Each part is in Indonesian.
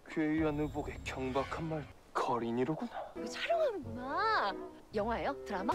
괴이한 의복의 경박한 말 거린이로구나. 이거 촬영하는구나. 영화예요? 드라마?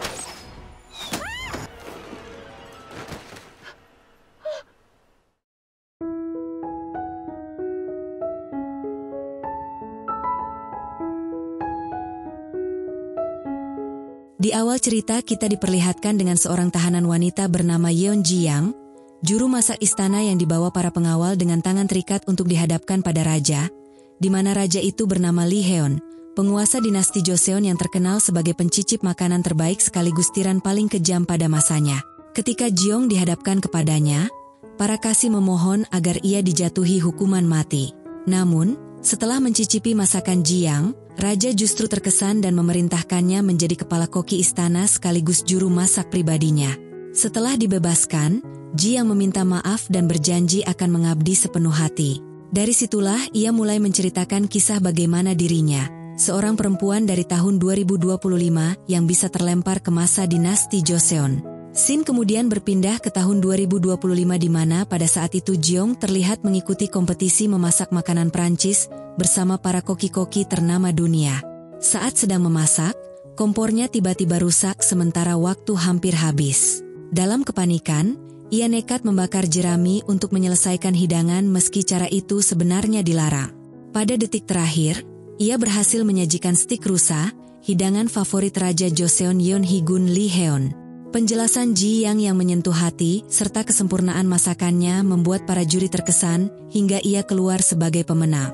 Di awal cerita kita diperlihatkan dengan seorang tahanan wanita bernama Yeon Ji-yang, juru masak istana yang dibawa para pengawal dengan tangan terikat untuk dihadapkan pada raja, di mana raja itu bernama Lee Heon, penguasa dinasti Joseon yang terkenal sebagai pencicip makanan terbaik sekaligus tiran paling kejam pada masanya. Ketika Jeong dihadapkan kepadanya, para kasih memohon agar ia dijatuhi hukuman mati. Namun, setelah mencicipi masakan Ji-yang, raja justru terkesan dan memerintahkannya menjadi kepala koki istana sekaligus juru masak pribadinya. Setelah dibebaskan, Ji-yang meminta maaf dan berjanji akan mengabdi sepenuh hati. Dari situlah ia mulai menceritakan kisah bagaimana dirinya, seorang perempuan dari tahun 2025 yang bisa terlempar ke masa dinasti Joseon. Scene kemudian berpindah ke tahun 2025 di mana pada saat itu Jeong terlihat mengikuti kompetisi memasak makanan Prancis bersama para koki-koki ternama dunia. Saat sedang memasak, kompornya tiba-tiba rusak sementara waktu hampir habis. Dalam kepanikan, ia nekat membakar jerami untuk menyelesaikan hidangan meski cara itu sebenarnya dilarang. Pada detik terakhir, ia berhasil menyajikan stik rusa, hidangan favorit Raja Joseon Yeon Higun Lee Heon. Penjelasan Ji-yang yang menyentuh hati serta kesempurnaan masakannya membuat para juri terkesan hingga ia keluar sebagai pemenang.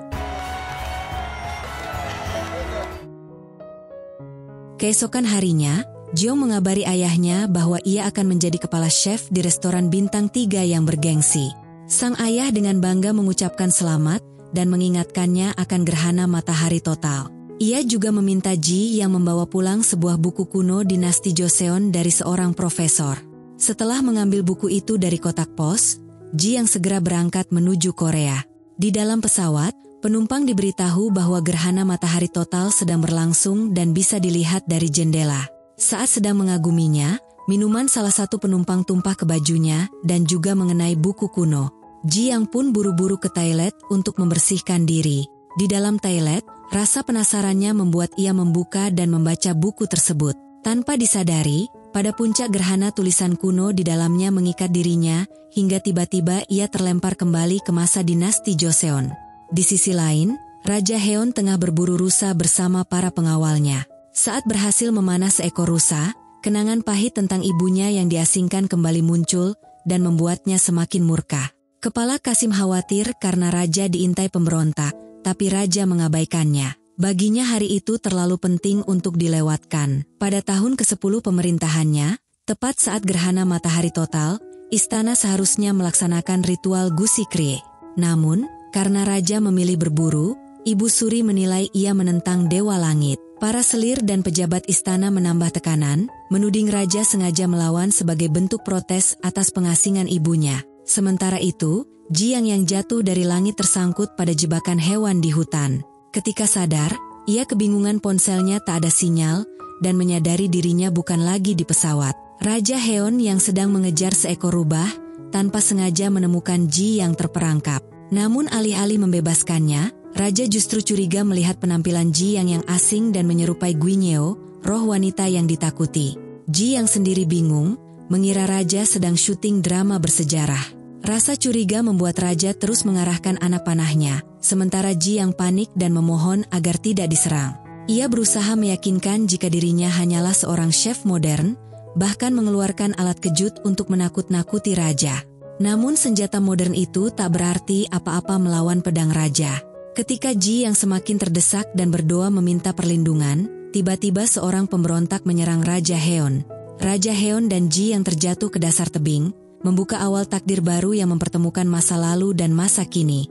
Keesokan harinya, Jeong mengabari ayahnya bahwa ia akan menjadi kepala chef di restoran bintang 3 yang bergengsi. Sang ayah dengan bangga mengucapkan selamat dan mengingatkannya akan gerhana matahari total. Ia juga meminta Ji yang membawa pulang sebuah buku kuno dinasti Joseon dari seorang profesor. Setelah mengambil buku itu dari kotak pos, Ji yang segera berangkat menuju Korea. Di dalam pesawat, penumpang diberitahu bahwa gerhana matahari total sedang berlangsung dan bisa dilihat dari jendela. Saat sedang mengaguminya, minuman salah satu penumpang tumpah ke bajunya dan juga mengenai buku kuno. Ji yang pun buru-buru ke toilet untuk membersihkan diri. Di dalam toilet, rasa penasarannya membuat ia membuka dan membaca buku tersebut. Tanpa disadari, pada puncak gerhana tulisan kuno di dalamnya mengikat dirinya, hingga tiba-tiba ia terlempar kembali ke masa dinasti Joseon. Di sisi lain, Raja Heon tengah berburu rusa bersama para pengawalnya. Saat berhasil memanah seekor rusa, kenangan pahit tentang ibunya yang diasingkan kembali muncul dan membuatnya semakin murka. Kepala Kasim khawatir karena Raja diintai pemberontak, tapi Raja mengabaikannya. Baginya hari itu terlalu penting untuk dilewatkan. Pada tahun ke-10 pemerintahannya, tepat saat gerhana matahari total, istana seharusnya melaksanakan ritual Gusikrie. Namun, karena Raja memilih berburu, Ibu Suri menilai ia menentang Dewa Langit. Para selir dan pejabat istana menambah tekanan, menuding Raja sengaja melawan sebagai bentuk protes atas pengasingan ibunya. Sementara itu, Ji-yang yang jatuh dari langit tersangkut pada jebakan hewan di hutan. Ketika sadar, ia kebingungan ponselnya tak ada sinyal dan menyadari dirinya bukan lagi di pesawat. Raja Heon yang sedang mengejar seekor rubah, tanpa sengaja menemukan Ji yang terperangkap. Namun alih-alih membebaskannya, Raja justru curiga melihat penampilan Ji yang asing dan menyerupai Guinyeo, roh wanita yang ditakuti. Ji yang sendiri bingung, mengira Raja sedang syuting drama bersejarah. Rasa curiga membuat Raja terus mengarahkan anak panahnya, sementara Ji yang panik dan memohon agar tidak diserang. Ia berusaha meyakinkan jika dirinya hanyalah seorang chef modern, bahkan mengeluarkan alat kejut untuk menakut-nakuti Raja. Namun senjata modern itu tak berarti apa-apa melawan pedang Raja. Ketika Ji yang semakin terdesak dan berdoa meminta perlindungan, tiba-tiba seorang pemberontak menyerang Raja Heon. Raja Heon dan Ji yang terjatuh ke dasar tebing, membuka awal takdir baru yang mempertemukan masa lalu dan masa kini.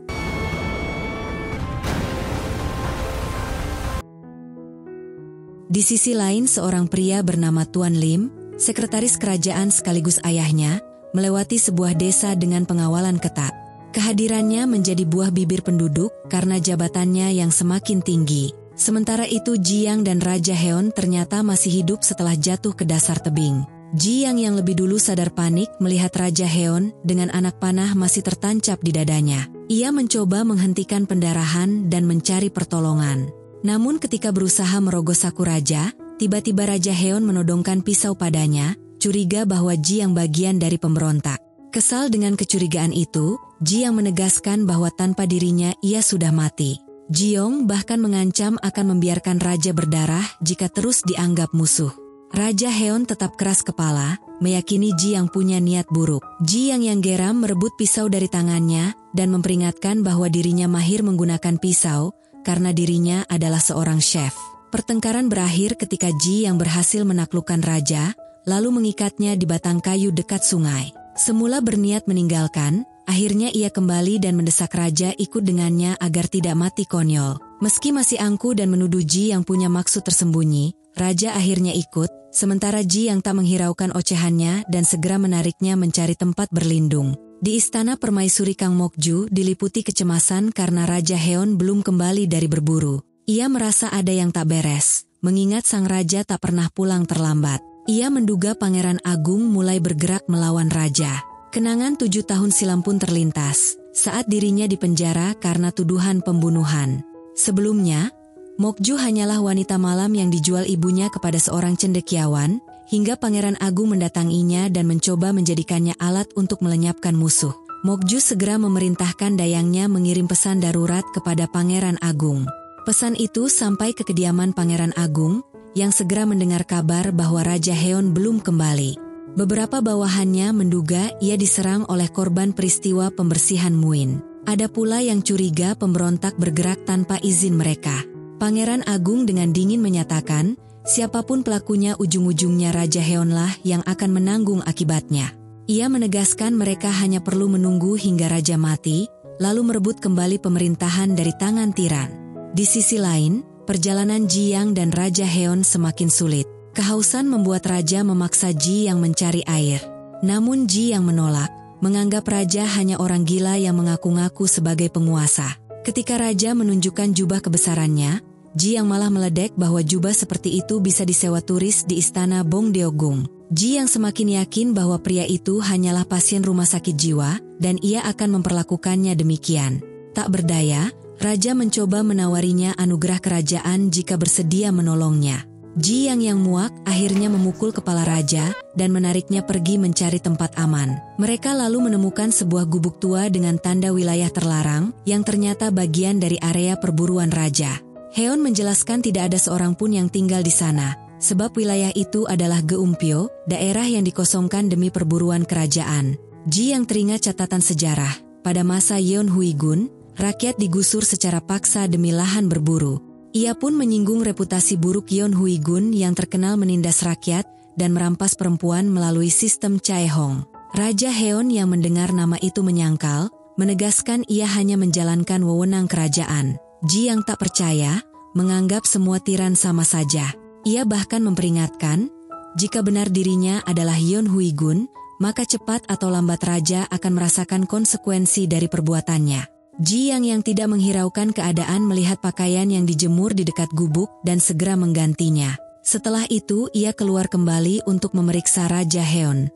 Di sisi lain seorang pria bernama Tuan Lim, sekretaris kerajaan sekaligus ayahnya, melewati sebuah desa dengan pengawalan ketat. Kehadirannya menjadi buah bibir penduduk karena jabatannya yang semakin tinggi. Sementara itu Ji yang dan Raja Heon ternyata masih hidup setelah jatuh ke dasar tebing. Ji yang lebih dulu sadar panik melihat Raja Heon dengan anak panah masih tertancap di dadanya. Ia mencoba menghentikan pendarahan dan mencari pertolongan. Namun ketika berusaha merogoh saku raja, tiba-tiba Raja Heon menodongkan pisau padanya, curiga bahwa Ji yang bagian dari pemberontak. Kesal dengan kecurigaan itu, Ji yang menegaskan bahwa tanpa dirinya ia sudah mati. Jiong bahkan mengancam akan membiarkan raja berdarah jika terus dianggap musuh. Raja Heon tetap keras kepala, meyakini Ji yang punya niat buruk. Ji yang geram merebut pisau dari tangannya dan memperingatkan bahwa dirinya mahir menggunakan pisau karena dirinya adalah seorang chef. Pertengkaran berakhir ketika Ji yang berhasil menaklukkan raja, lalu mengikatnya di batang kayu dekat sungai. Semula berniat meninggalkan, akhirnya ia kembali dan mendesak raja ikut dengannya agar tidak mati konyol. Meski masih angkuh dan menuduh Ji yang punya maksud tersembunyi, raja akhirnya ikut, sementara Ji yang tak menghiraukan ocehannya dan segera menariknya mencari tempat berlindung. Di istana permaisuri Kang Mokju diliputi kecemasan karena Raja Heon belum kembali dari berburu. Ia merasa ada yang tak beres, mengingat sang raja tak pernah pulang terlambat. Ia menduga Pangeran Agung mulai bergerak melawan raja. Kenangan 7 tahun silam pun terlintas, saat dirinya dipenjara karena tuduhan pembunuhan. Sebelumnya, Mokju hanyalah wanita malam yang dijual ibunya kepada seorang cendekiawan, hingga Pangeran Agung mendatanginya dan mencoba menjadikannya alat untuk melenyapkan musuh. Mokju segera memerintahkan dayangnya mengirim pesan darurat kepada Pangeran Agung. Pesan itu sampai ke kediaman Pangeran Agung, yang segera mendengar kabar bahwa Raja Heon belum kembali. Beberapa bawahannya menduga ia diserang oleh korban peristiwa pembersihan Muin. Ada pula yang curiga pemberontak bergerak tanpa izin mereka. Pangeran Agung dengan dingin menyatakan, siapapun pelakunya ujung-ujungnya Raja Heonlah yang akan menanggung akibatnya. Ia menegaskan mereka hanya perlu menunggu hingga Raja mati, lalu merebut kembali pemerintahan dari tangan tiran. Di sisi lain, perjalanan Ji Yang dan Raja Heon semakin sulit. Kehausan membuat Raja memaksa Ji Yang mencari air. Namun Ji Yang menolak, menganggap Raja hanya orang gila yang mengaku-ngaku sebagai penguasa. Ketika Raja menunjukkan jubah kebesarannya, Ji Yang malah meledek bahwa jubah seperti itu bisa disewa turis di istana Bongdeogung. Ji Yang semakin yakin bahwa pria itu hanyalah pasien rumah sakit jiwa, dan ia akan memperlakukannya demikian. Tak berdaya, Raja mencoba menawarinya anugerah kerajaan jika bersedia menolongnya. Ji yang muak akhirnya memukul kepala Raja dan menariknya pergi mencari tempat aman. Mereka lalu menemukan sebuah gubuk tua dengan tanda wilayah terlarang yang ternyata bagian dari area perburuan Raja. Heon menjelaskan tidak ada seorang pun yang tinggal di sana, sebab wilayah itu adalah Geumpyo, daerah yang dikosongkan demi perburuan kerajaan. Ji yang teringat catatan sejarah, pada masa Yeon Huigun, rakyat digusur secara paksa demi lahan berburu. Ia pun menyinggung reputasi buruk Yeon Huigun yang terkenal menindas rakyat dan merampas perempuan melalui sistem Chaehong. Raja Heon yang mendengar nama itu menyangkal, menegaskan ia hanya menjalankan wewenang kerajaan. Ji yang tak percaya, menganggap semua tiran sama saja. Ia bahkan memperingatkan, jika benar dirinya adalah Yeon Huigun, maka cepat atau lambat Raja akan merasakan konsekuensi dari perbuatannya. Ji yang tidak menghiraukan keadaan melihat pakaian yang dijemur di dekat gubuk dan segera menggantinya. Setelah itu ia keluar kembali untuk memeriksa Raja Heon.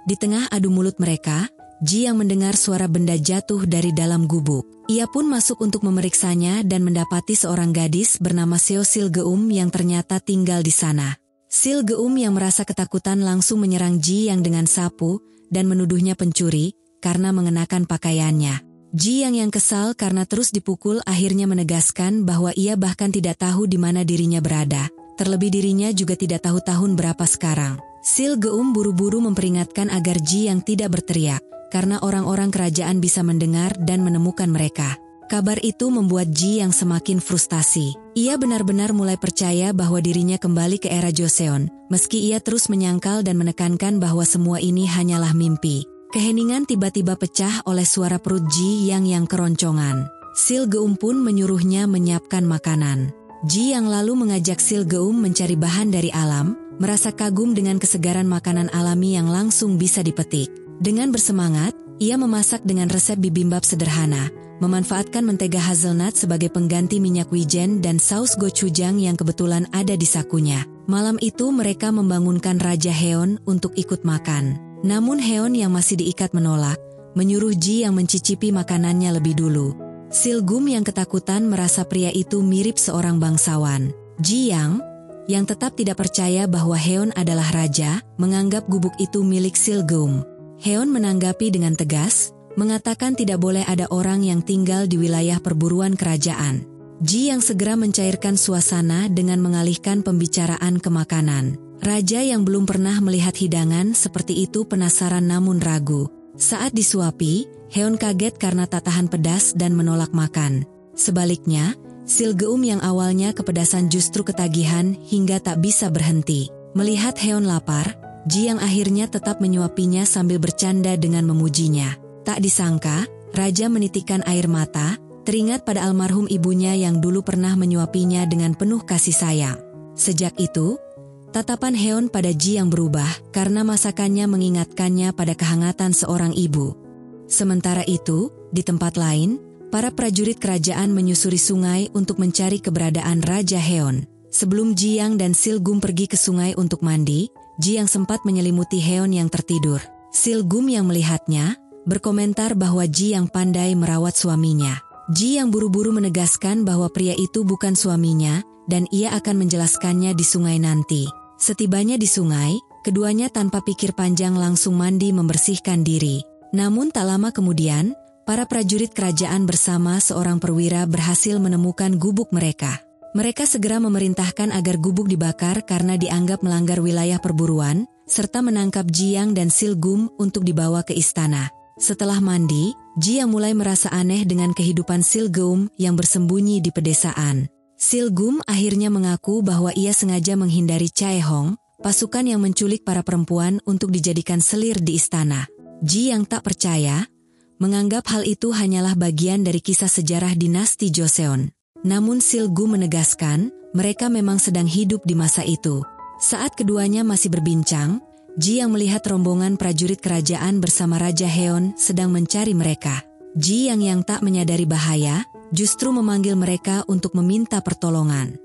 Di tengah adu mulut mereka, Ji yang mendengar suara benda jatuh dari dalam gubuk. Ia pun masuk untuk memeriksanya dan mendapati seorang gadis bernama Seo Silgeum yang ternyata tinggal di sana. Silgeum yang merasa ketakutan langsung menyerang Ji yang dengan sapu dan menuduhnya pencuri karena mengenakan pakaiannya. Ji yang kesal karena terus dipukul akhirnya menegaskan bahwa ia bahkan tidak tahu di mana dirinya berada. Terlebih dirinya juga tidak tahu tahun berapa sekarang. Silgeum buru-buru memperingatkan agar Ji yang tidak berteriak, karena orang-orang kerajaan bisa mendengar dan menemukan mereka. Kabar itu membuat Ji yang semakin frustasi. Ia benar-benar mulai percaya bahwa dirinya kembali ke era Joseon, meski ia terus menyangkal dan menekankan bahwa semua ini hanyalah mimpi. Keheningan tiba-tiba pecah oleh suara perut Ji yang keroncongan. Silgeum pun menyuruhnya menyiapkan makanan. Ji yang lalu mengajak Silgeum mencari bahan dari alam, merasa kagum dengan kesegaran makanan alami yang langsung bisa dipetik. Dengan bersemangat, ia memasak dengan resep bibimbap sederhana, memanfaatkan mentega hazelnut sebagai pengganti minyak wijen dan saus gochujang yang kebetulan ada di sakunya. Malam itu mereka membangunkan Raja Heon untuk ikut makan. Namun Heon yang masih diikat menolak, menyuruh Ji yang mencicipi makanannya lebih dulu. Silgum yang ketakutan merasa pria itu mirip seorang bangsawan. Ji yang tetap tidak percaya bahwa Heon adalah raja, menganggap gubuk itu milik Silgum. Heon menanggapi dengan tegas, mengatakan tidak boleh ada orang yang tinggal di wilayah perburuan kerajaan. Ji yang segera mencairkan suasana dengan mengalihkan pembicaraan ke makanan. Raja yang belum pernah melihat hidangan seperti itu penasaran namun ragu. Saat disuapi, Heon kaget karena tak tahan pedas dan menolak makan. Sebaliknya, Silgeum yang awalnya kepedasan justru ketagihan hingga tak bisa berhenti. Melihat Heon lapar, Ji yang akhirnya tetap menyuapinya sambil bercanda dengan memujinya. Tak disangka, Raja menitikkan air mata, teringat pada almarhum ibunya yang dulu pernah menyuapinya dengan penuh kasih sayang. Sejak itu, tatapan Heon pada Ji yang berubah karena masakannya mengingatkannya pada kehangatan seorang ibu. Sementara itu, di tempat lain, para prajurit kerajaan menyusuri sungai untuk mencari keberadaan Raja Heon. Sebelum Ji Yang dan Silgum pergi ke sungai untuk mandi, Ji Yang sempat menyelimuti Heon yang tertidur. Silgum yang melihatnya, berkomentar bahwa Ji Yang pandai merawat suaminya. Ji Yang buru-buru menegaskan bahwa pria itu bukan suaminya dan ia akan menjelaskannya di sungai nanti. Setibanya di sungai, keduanya tanpa pikir panjang langsung mandi membersihkan diri. Namun tak lama kemudian, para prajurit kerajaan bersama seorang perwira berhasil menemukan gubuk mereka. Mereka segera memerintahkan agar gubuk dibakar karena dianggap melanggar wilayah perburuan, serta menangkap Ji Yang dan Silgum untuk dibawa ke istana. Setelah mandi, Ji Yang mulai merasa aneh dengan kehidupan Silgum yang bersembunyi di pedesaan. Silgum akhirnya mengaku bahwa ia sengaja menghindari Chaehong, pasukan yang menculik para perempuan untuk dijadikan selir di istana. Ji Yang tak percaya, menganggap hal itu hanyalah bagian dari kisah sejarah dinasti Joseon. Namun Silgum menegaskan, mereka memang sedang hidup di masa itu. Saat keduanya masih berbincang, Ji Yang melihat rombongan prajurit kerajaan bersama Raja Heon sedang mencari mereka. Ji yang tak menyadari bahaya, justru memanggil mereka untuk meminta pertolongan.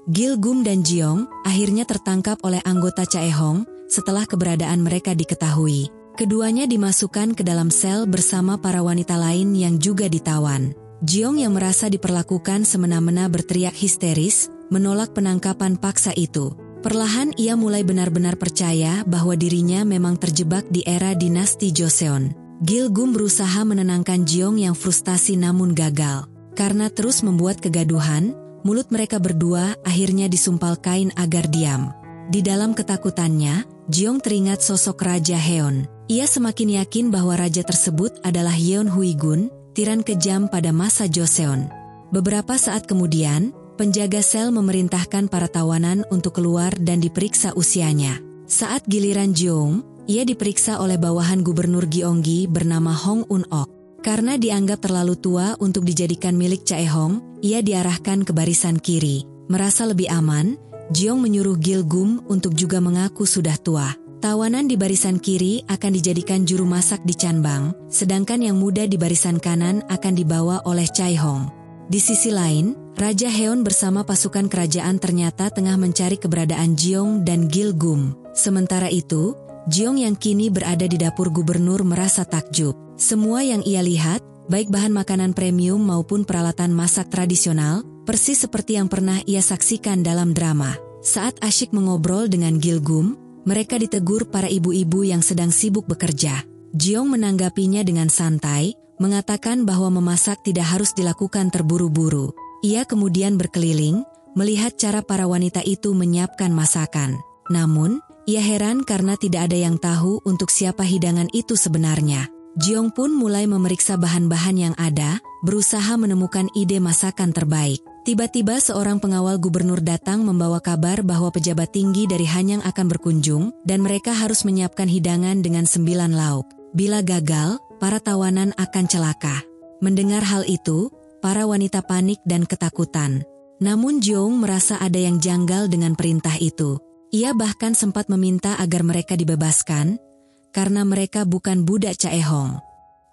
Gilgum dan Jiong akhirnya tertangkap oleh anggota Chaehong setelah keberadaan mereka diketahui. Keduanya dimasukkan ke dalam sel bersama para wanita lain yang juga ditawan. Jiong yang merasa diperlakukan semena-mena berteriak histeris, menolak penangkapan paksa itu. Perlahan ia mulai benar-benar percaya bahwa dirinya memang terjebak di era dinasti Joseon. Gilgum berusaha menenangkan Jiong yang frustasi namun gagal. Karena terus membuat kegaduhan, mulut mereka berdua akhirnya disumpal kain agar diam. Di dalam ketakutannya, Jiong teringat sosok Raja Heon. Ia semakin yakin bahwa raja tersebut adalah Yeon Huigun, tiran kejam pada masa Joseon. Beberapa saat kemudian, penjaga sel memerintahkan para tawanan untuk keluar dan diperiksa usianya. Saat giliran Jiong, ia diperiksa oleh bawahan gubernur Gyeonggi bernama Hong Un-ok. Karena dianggap terlalu tua untuk dijadikan milik Chaehong, ia diarahkan ke barisan kiri. Merasa lebih aman, Jiong menyuruh Gilgum untuk juga mengaku sudah tua. Tawanan di barisan kiri akan dijadikan juru masak di Chanbang, sedangkan yang muda di barisan kanan akan dibawa oleh Chaehong. Di sisi lain, Raja Heon bersama pasukan kerajaan ternyata tengah mencari keberadaan Jiong dan Gilgum. Sementara itu, Jiong yang kini berada di dapur gubernur merasa takjub. Semua yang ia lihat, baik bahan makanan premium maupun peralatan masak tradisional, persis seperti yang pernah ia saksikan dalam drama. Saat asyik mengobrol dengan Gilgum, mereka ditegur para ibu-ibu yang sedang sibuk bekerja. Jiong menanggapinya dengan santai, mengatakan bahwa memasak tidak harus dilakukan terburu-buru. Ia kemudian berkeliling, melihat cara para wanita itu menyiapkan masakan. Namun, ia heran karena tidak ada yang tahu untuk siapa hidangan itu sebenarnya. Jiong pun mulai memeriksa bahan-bahan yang ada, berusaha menemukan ide masakan terbaik. Tiba-tiba seorang pengawal gubernur datang membawa kabar bahwa pejabat tinggi dari Hanyang akan berkunjung dan mereka harus menyiapkan hidangan dengan 9 lauk. Bila gagal, para tawanan akan celaka. Mendengar hal itu, para wanita panik dan ketakutan. Namun Jiong merasa ada yang janggal dengan perintah itu. Ia bahkan sempat meminta agar mereka dibebaskan, karena mereka bukan budak Chaehong.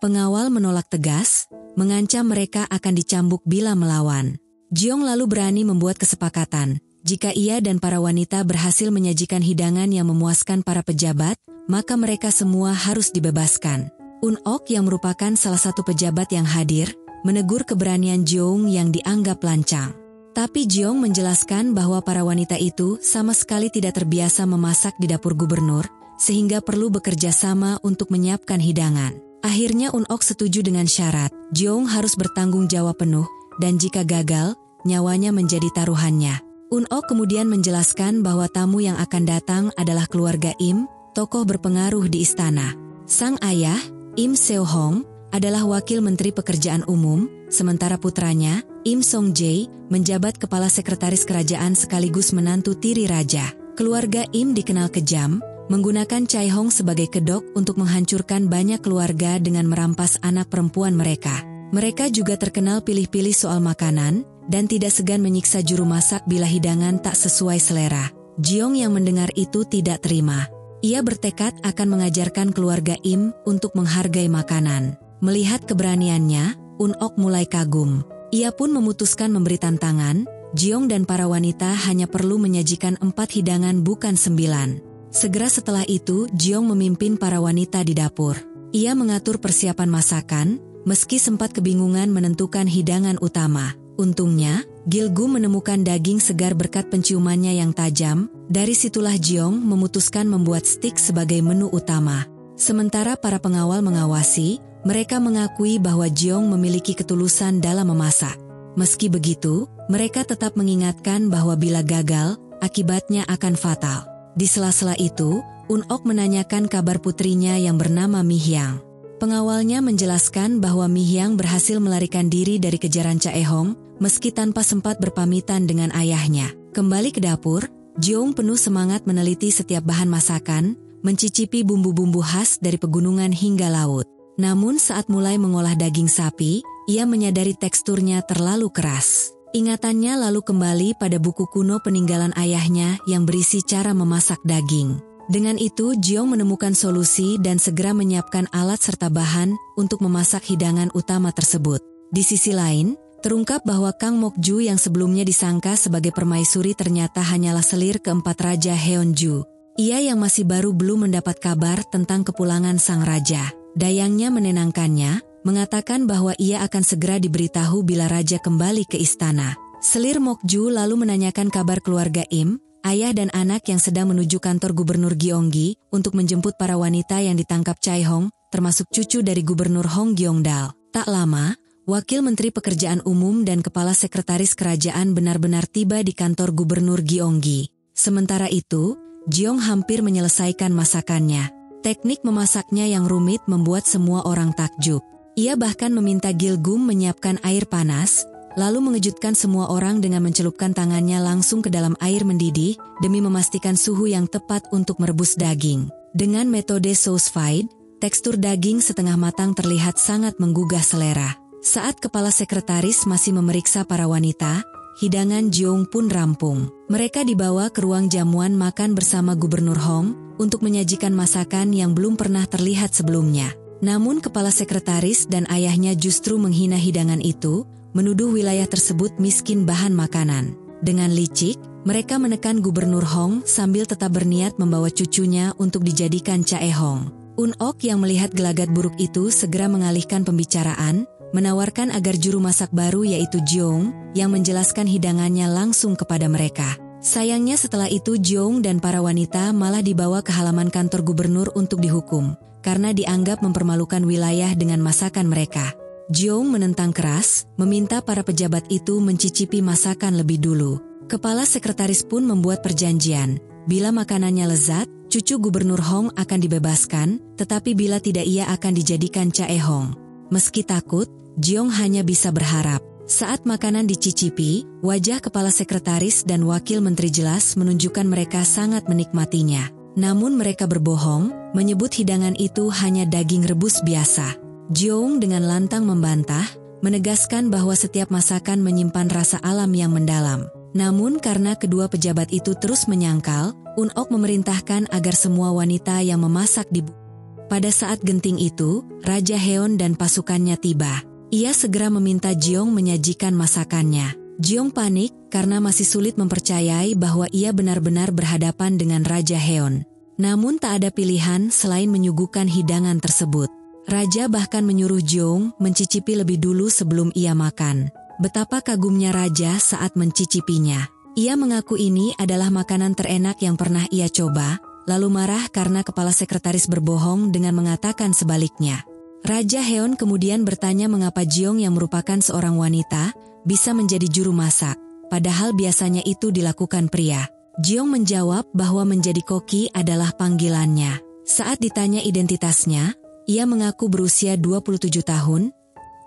Pengawal menolak tegas, mengancam mereka akan dicambuk bila melawan. Jeong lalu berani membuat kesepakatan. Jika ia dan para wanita berhasil menyajikan hidangan yang memuaskan para pejabat, maka mereka semua harus dibebaskan. Un-ok yang merupakan salah satu pejabat yang hadir, menegur keberanian Jeong yang dianggap lancang. Tapi Jeong menjelaskan bahwa para wanita itu sama sekali tidak terbiasa memasak di dapur gubernur, sehingga perlu bekerja sama untuk menyiapkan hidangan. Akhirnya Un-ok setuju dengan syarat, Jeong harus bertanggung jawab penuh, dan jika gagal, nyawanya menjadi taruhannya. Un-ok kemudian menjelaskan bahwa tamu yang akan datang adalah keluarga Im, tokoh berpengaruh di istana. Sang ayah, Im Seo-hong, adalah wakil menteri pekerjaan umum, sementara putranya, Im Song-jae, menjabat kepala sekretaris kerajaan sekaligus menantu tiri raja. Keluarga Im dikenal kejam, menggunakan Chae-hong sebagai kedok untuk menghancurkan banyak keluarga dengan merampas anak perempuan mereka. Mereka juga terkenal pilih-pilih soal makanan, dan tidak segan menyiksa juru masak bila hidangan tak sesuai selera. Jeong yang mendengar itu tidak terima. Ia bertekad akan mengajarkan keluarga Im untuk menghargai makanan. Melihat keberaniannya, Un-ok mulai kagum. Ia pun memutuskan memberi tantangan, Jeong dan para wanita hanya perlu menyajikan 4 hidangan bukan 9. Segera setelah itu, Jeong memimpin para wanita di dapur. Ia mengatur persiapan masakan, meski sempat kebingungan menentukan hidangan utama. Untungnya, Gil-gum menemukan daging segar berkat penciumannya yang tajam. Dari situlah Jeong memutuskan membuat stik sebagai menu utama. Sementara para pengawal mengawasi, mereka mengakui bahwa Jeong memiliki ketulusan dalam memasak. Meski begitu, mereka tetap mengingatkan bahwa bila gagal, akibatnya akan fatal. Di sela-sela itu, Un-ok menanyakan kabar putrinya yang bernama Mi Hyang. Pengawalnya menjelaskan bahwa Mi Hyang berhasil melarikan diri dari kejaran Chae-hong, meski tanpa sempat berpamitan dengan ayahnya. Kembali ke dapur, Jeong penuh semangat meneliti setiap bahan masakan, mencicipi bumbu-bumbu khas dari pegunungan hingga laut. Namun saat mulai mengolah daging sapi, ia menyadari teksturnya terlalu keras. Ingatannya lalu kembali pada buku kuno peninggalan ayahnya yang berisi cara memasak daging. Dengan itu, Jeong menemukan solusi dan segera menyiapkan alat serta bahan untuk memasak hidangan utama tersebut. Di sisi lain, terungkap bahwa Kang Mok-ju yang sebelumnya disangka sebagai permaisuri ternyata hanyalah selir keempat Raja Heonju. Ia yang masih baru belum mendapat kabar tentang kepulangan sang raja. Dayangnya menenangkannya, mengatakan bahwa ia akan segera diberitahu bila raja kembali ke istana. Selir Mok-ju lalu menanyakan kabar keluarga Im, ayah dan anak yang sedang menuju kantor Gubernur Gyeonggi untuk menjemput para wanita yang ditangkap Chae-hong, termasuk cucu dari Gubernur Hong Gyeongdal. Tak lama, Wakil Menteri Pekerjaan Umum dan Kepala Sekretaris Kerajaan benar-benar tiba di kantor Gubernur Gyeonggi. Sementara itu, Jeong hampir menyelesaikan masakannya. Teknik memasaknya yang rumit membuat semua orang takjub. Ia bahkan meminta Gil-gum menyiapkan air panas, lalu mengejutkan semua orang dengan mencelupkan tangannya langsung ke dalam air mendidih demi memastikan suhu yang tepat untuk merebus daging. Dengan metode sauce fide, tekstur daging setengah matang terlihat sangat menggugah selera. Saat kepala sekretaris masih memeriksa para wanita, hidangan Jeong pun rampung. Mereka dibawa ke ruang jamuan makan bersama Gubernur Hong untuk menyajikan masakan yang belum pernah terlihat sebelumnya. Namun kepala sekretaris dan ayahnya justru menghina hidangan itu, menuduh wilayah tersebut miskin bahan makanan. Dengan licik, mereka menekan Gubernur Hong sambil tetap berniat membawa cucunya untuk dijadikan Chae-hong. Un-ok yang melihat gelagat buruk itu segera mengalihkan pembicaraan, menawarkan agar juru masak baru yaitu Jeong, yang menjelaskan hidangannya langsung kepada mereka. Sayangnya setelah itu Jeong dan para wanita malah dibawa ke halaman kantor gubernur untuk dihukum, karena dianggap mempermalukan wilayah dengan masakan mereka. Jeong menentang keras, meminta para pejabat itu mencicipi masakan lebih dulu. Kepala sekretaris pun membuat perjanjian, bila makanannya lezat, cucu Gubernur Hong akan dibebaskan, tetapi bila tidak ia akan dijadikan Chae-hong. Meski takut, Jeong hanya bisa berharap. Saat makanan dicicipi, wajah kepala sekretaris dan wakil menteri jelas menunjukkan mereka sangat menikmatinya. Namun mereka berbohong, menyebut hidangan itu hanya daging rebus biasa. Jeong dengan lantang membantah, menegaskan bahwa setiap masakan menyimpan rasa alam yang mendalam. Namun karena kedua pejabat itu terus menyangkal, Un-ok memerintahkan agar semua wanita yang memasak Pada saat genting itu, Raja Heon dan pasukannya tiba. Ia segera meminta Jeong menyajikan masakannya. Jeong panik karena masih sulit mempercayai bahwa ia benar-benar berhadapan dengan Raja Heon. Namun tak ada pilihan selain menyuguhkan hidangan tersebut. Raja bahkan menyuruh Jeong mencicipi lebih dulu sebelum ia makan. Betapa kagumnya Raja saat mencicipinya. Ia mengaku ini adalah makanan terenak yang pernah ia coba, lalu marah karena kepala sekretaris berbohong dengan mengatakan sebaliknya. Raja Heon kemudian bertanya mengapa Jeong yang merupakan seorang wanita bisa menjadi juru masak, padahal biasanya itu dilakukan pria. Jeong menjawab bahwa menjadi koki adalah panggilannya. Saat ditanya identitasnya, ia mengaku berusia 27 tahun,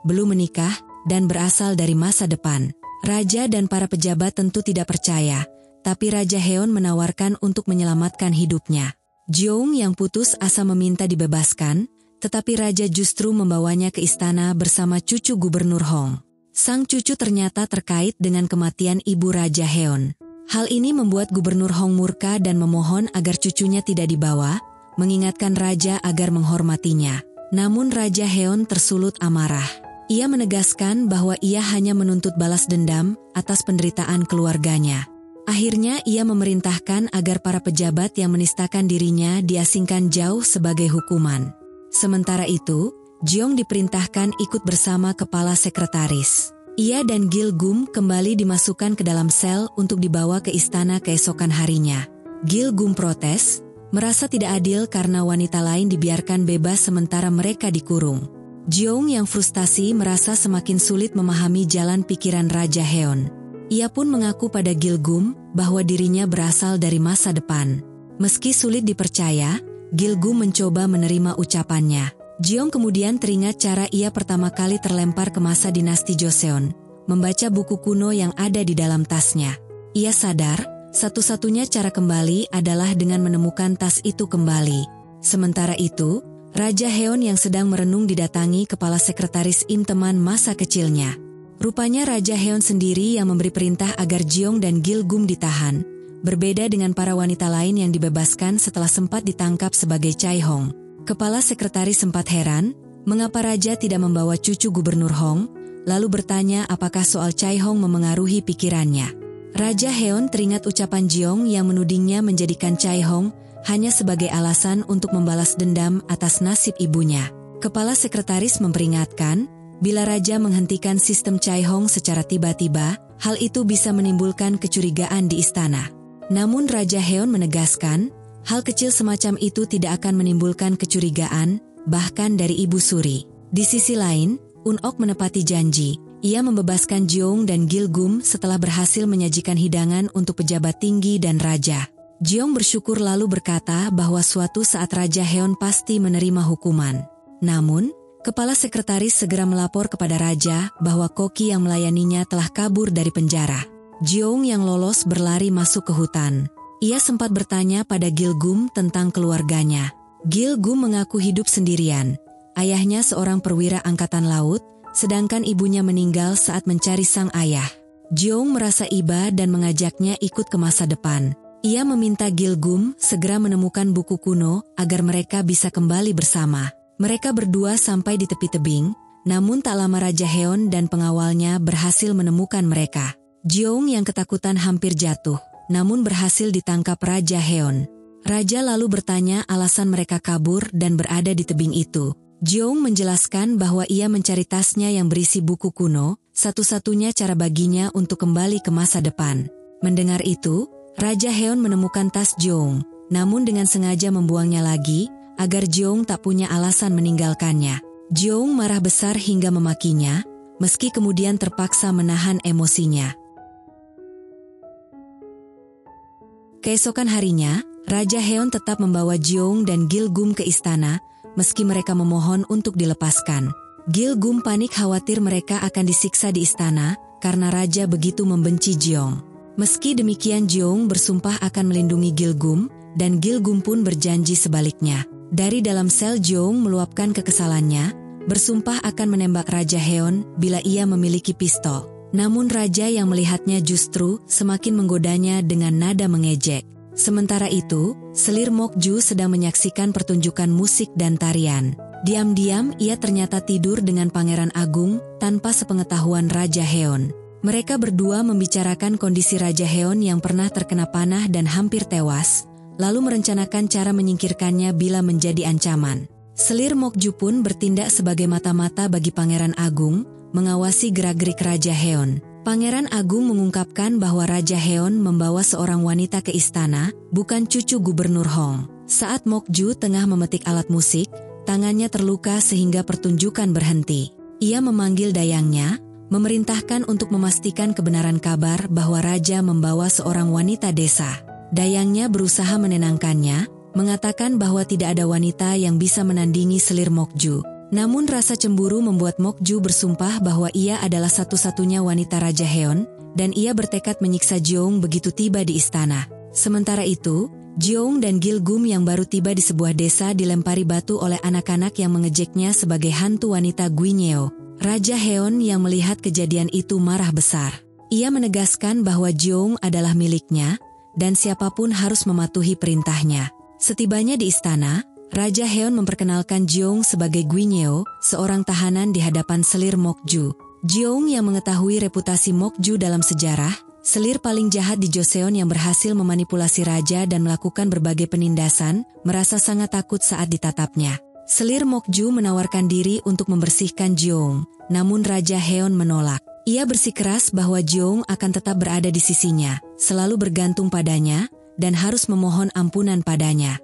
belum menikah, dan berasal dari masa depan. Raja dan para pejabat tentu tidak percaya, tapi Raja Heon menawarkan untuk menyelamatkan hidupnya. Jeong yang putus asa meminta dibebaskan, tetapi Raja justru membawanya ke istana bersama cucu Gubernur Hong. Sang cucu ternyata terkait dengan kematian ibu Raja Heon. Hal ini membuat Gubernur Hong murka dan memohon agar cucunya tidak dibawa, mengingatkan Raja agar menghormatinya. Namun Raja Heon tersulut amarah. Ia menegaskan bahwa ia hanya menuntut balas dendam atas penderitaan keluarganya. Akhirnya ia memerintahkan agar para pejabat yang menistakan dirinya diasingkan jauh sebagai hukuman. Sementara itu, Jeong diperintahkan ikut bersama kepala sekretaris. Ia dan Gil-gum kembali dimasukkan ke dalam sel untuk dibawa ke istana keesokan harinya. Gil-gum protes, merasa tidak adil karena wanita lain dibiarkan bebas sementara mereka dikurung. Jeong yang frustasi merasa semakin sulit memahami jalan pikiran Raja Heon. Ia pun mengaku pada Gil-gum bahwa dirinya berasal dari masa depan. Meski sulit dipercaya, Gil-gum mencoba menerima ucapannya. Jeong kemudian teringat cara ia pertama kali terlempar ke masa dinasti Joseon, membaca buku kuno yang ada di dalam tasnya. Ia sadar, satu-satunya cara kembali adalah dengan menemukan tas itu kembali. Sementara itu, Raja Heon yang sedang merenung didatangi kepala sekretaris Im teman masa kecilnya. Rupanya Raja Heon sendiri yang memberi perintah agar Jeong dan Gil-gum ditahan, berbeda dengan para wanita lain yang dibebaskan setelah sempat ditangkap sebagai Chai Hong. Kepala sekretaris sempat heran, mengapa Raja tidak membawa cucu Gubernur Hong, lalu bertanya apakah soal Chai Hong memengaruhi pikirannya. Raja Heon teringat ucapan Jeong yang menudingnya menjadikan Chai Hong hanya sebagai alasan untuk membalas dendam atas nasib ibunya. Kepala sekretaris memperingatkan, bila Raja menghentikan sistem Chai Hong secara tiba-tiba, hal itu bisa menimbulkan kecurigaan di istana. Namun Raja Heon menegaskan, hal kecil semacam itu tidak akan menimbulkan kecurigaan, bahkan dari Ibu Suri. Di sisi lain, Un-ok menepati janji. Ia membebaskan Jeong dan Gil-gum setelah berhasil menyajikan hidangan untuk pejabat tinggi dan raja. Jeong bersyukur lalu berkata bahwa suatu saat Raja Heon pasti menerima hukuman. Namun, kepala sekretaris segera melapor kepada Raja bahwa koki yang melayaninya telah kabur dari penjara. Jeong yang lolos berlari masuk ke hutan. Ia sempat bertanya pada Gil-gum tentang keluarganya. Gil-gum mengaku hidup sendirian. Ayahnya seorang perwira angkatan laut, sedangkan ibunya meninggal saat mencari sang ayah. Jeong merasa iba dan mengajaknya ikut ke masa depan. Ia meminta Gil-gum segera menemukan buku kuno agar mereka bisa kembali bersama. Mereka berdua sampai di tepi tebing, namun tak lama Raja Heon dan pengawalnya berhasil menemukan mereka. Jeong yang ketakutan hampir jatuh, namun berhasil ditangkap Raja Heon. Raja lalu bertanya alasan mereka kabur dan berada di tebing itu. Jeong menjelaskan bahwa ia mencari tasnya yang berisi buku kuno, satu-satunya cara baginya untuk kembali ke masa depan. Mendengar itu, Raja Heon menemukan tas Jeong, namun dengan sengaja membuangnya lagi, agar Jeong tak punya alasan meninggalkannya. Jeong marah besar hingga memakinya, meski kemudian terpaksa menahan emosinya. Keesokan harinya, Raja Heon tetap membawa Jeong dan Gil-gum ke istana, meski mereka memohon untuk dilepaskan. Gil-gum panik khawatir mereka akan disiksa di istana, karena Raja begitu membenci Jeong. Meski demikian Jeong bersumpah akan melindungi Gil-gum, dan Gil-gum pun berjanji sebaliknya. Dari dalam sel Jeong meluapkan kekesalannya, bersumpah akan menembak Raja Heon bila ia memiliki pistol. Namun Raja yang melihatnya justru semakin menggodanya dengan nada mengejek. Sementara itu, selir Mokju sedang menyaksikan pertunjukan musik dan tarian. Diam-diam ia ternyata tidur dengan Pangeran Agung tanpa sepengetahuan Raja Heon. Mereka berdua membicarakan kondisi Raja Heon yang pernah terkena panah dan hampir tewas, lalu merencanakan cara menyingkirkannya bila menjadi ancaman. Selir Mokju pun bertindak sebagai mata-mata bagi Pangeran Agung, mengawasi gerak-gerik Raja Heon. Pangeran Agung mengungkapkan bahwa Raja Heon membawa seorang wanita ke istana, bukan cucu Gubernur Hong. Saat Mokju tengah memetik alat musik, tangannya terluka sehingga pertunjukan berhenti. Ia memanggil dayangnya, memerintahkan untuk memastikan kebenaran kabar bahwa Raja membawa seorang wanita desa. Dayangnya berusaha menenangkannya, mengatakan bahwa tidak ada wanita yang bisa menandingi selir Mokju. Namun rasa cemburu membuat Mokju bersumpah bahwa ia adalah satu-satunya wanita Raja Heon, dan ia bertekad menyiksa Jeong begitu tiba di istana. Sementara itu, Jeong dan Gilgum yang baru tiba di sebuah desa dilempari batu oleh anak-anak yang mengejeknya sebagai hantu wanita Guinyeo. Raja Heon yang melihat kejadian itu marah besar. Ia menegaskan bahwa Jeong adalah miliknya, dan siapapun harus mematuhi perintahnya. Setibanya di istana, Raja Heon memperkenalkan Jeong sebagai Guinyeo, seorang tahanan di hadapan selir Mokju. Jeong yang mengetahui reputasi Mokju dalam sejarah, selir paling jahat di Joseon yang berhasil memanipulasi raja dan melakukan berbagai penindasan, merasa sangat takut saat ditatapnya. Selir Mokju menawarkan diri untuk membersihkan Jeong, namun Raja Heon menolak. Ia bersikeras bahwa Jeong akan tetap berada di sisinya, selalu bergantung padanya, dan harus memohon ampunan padanya.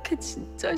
sakit 진짜.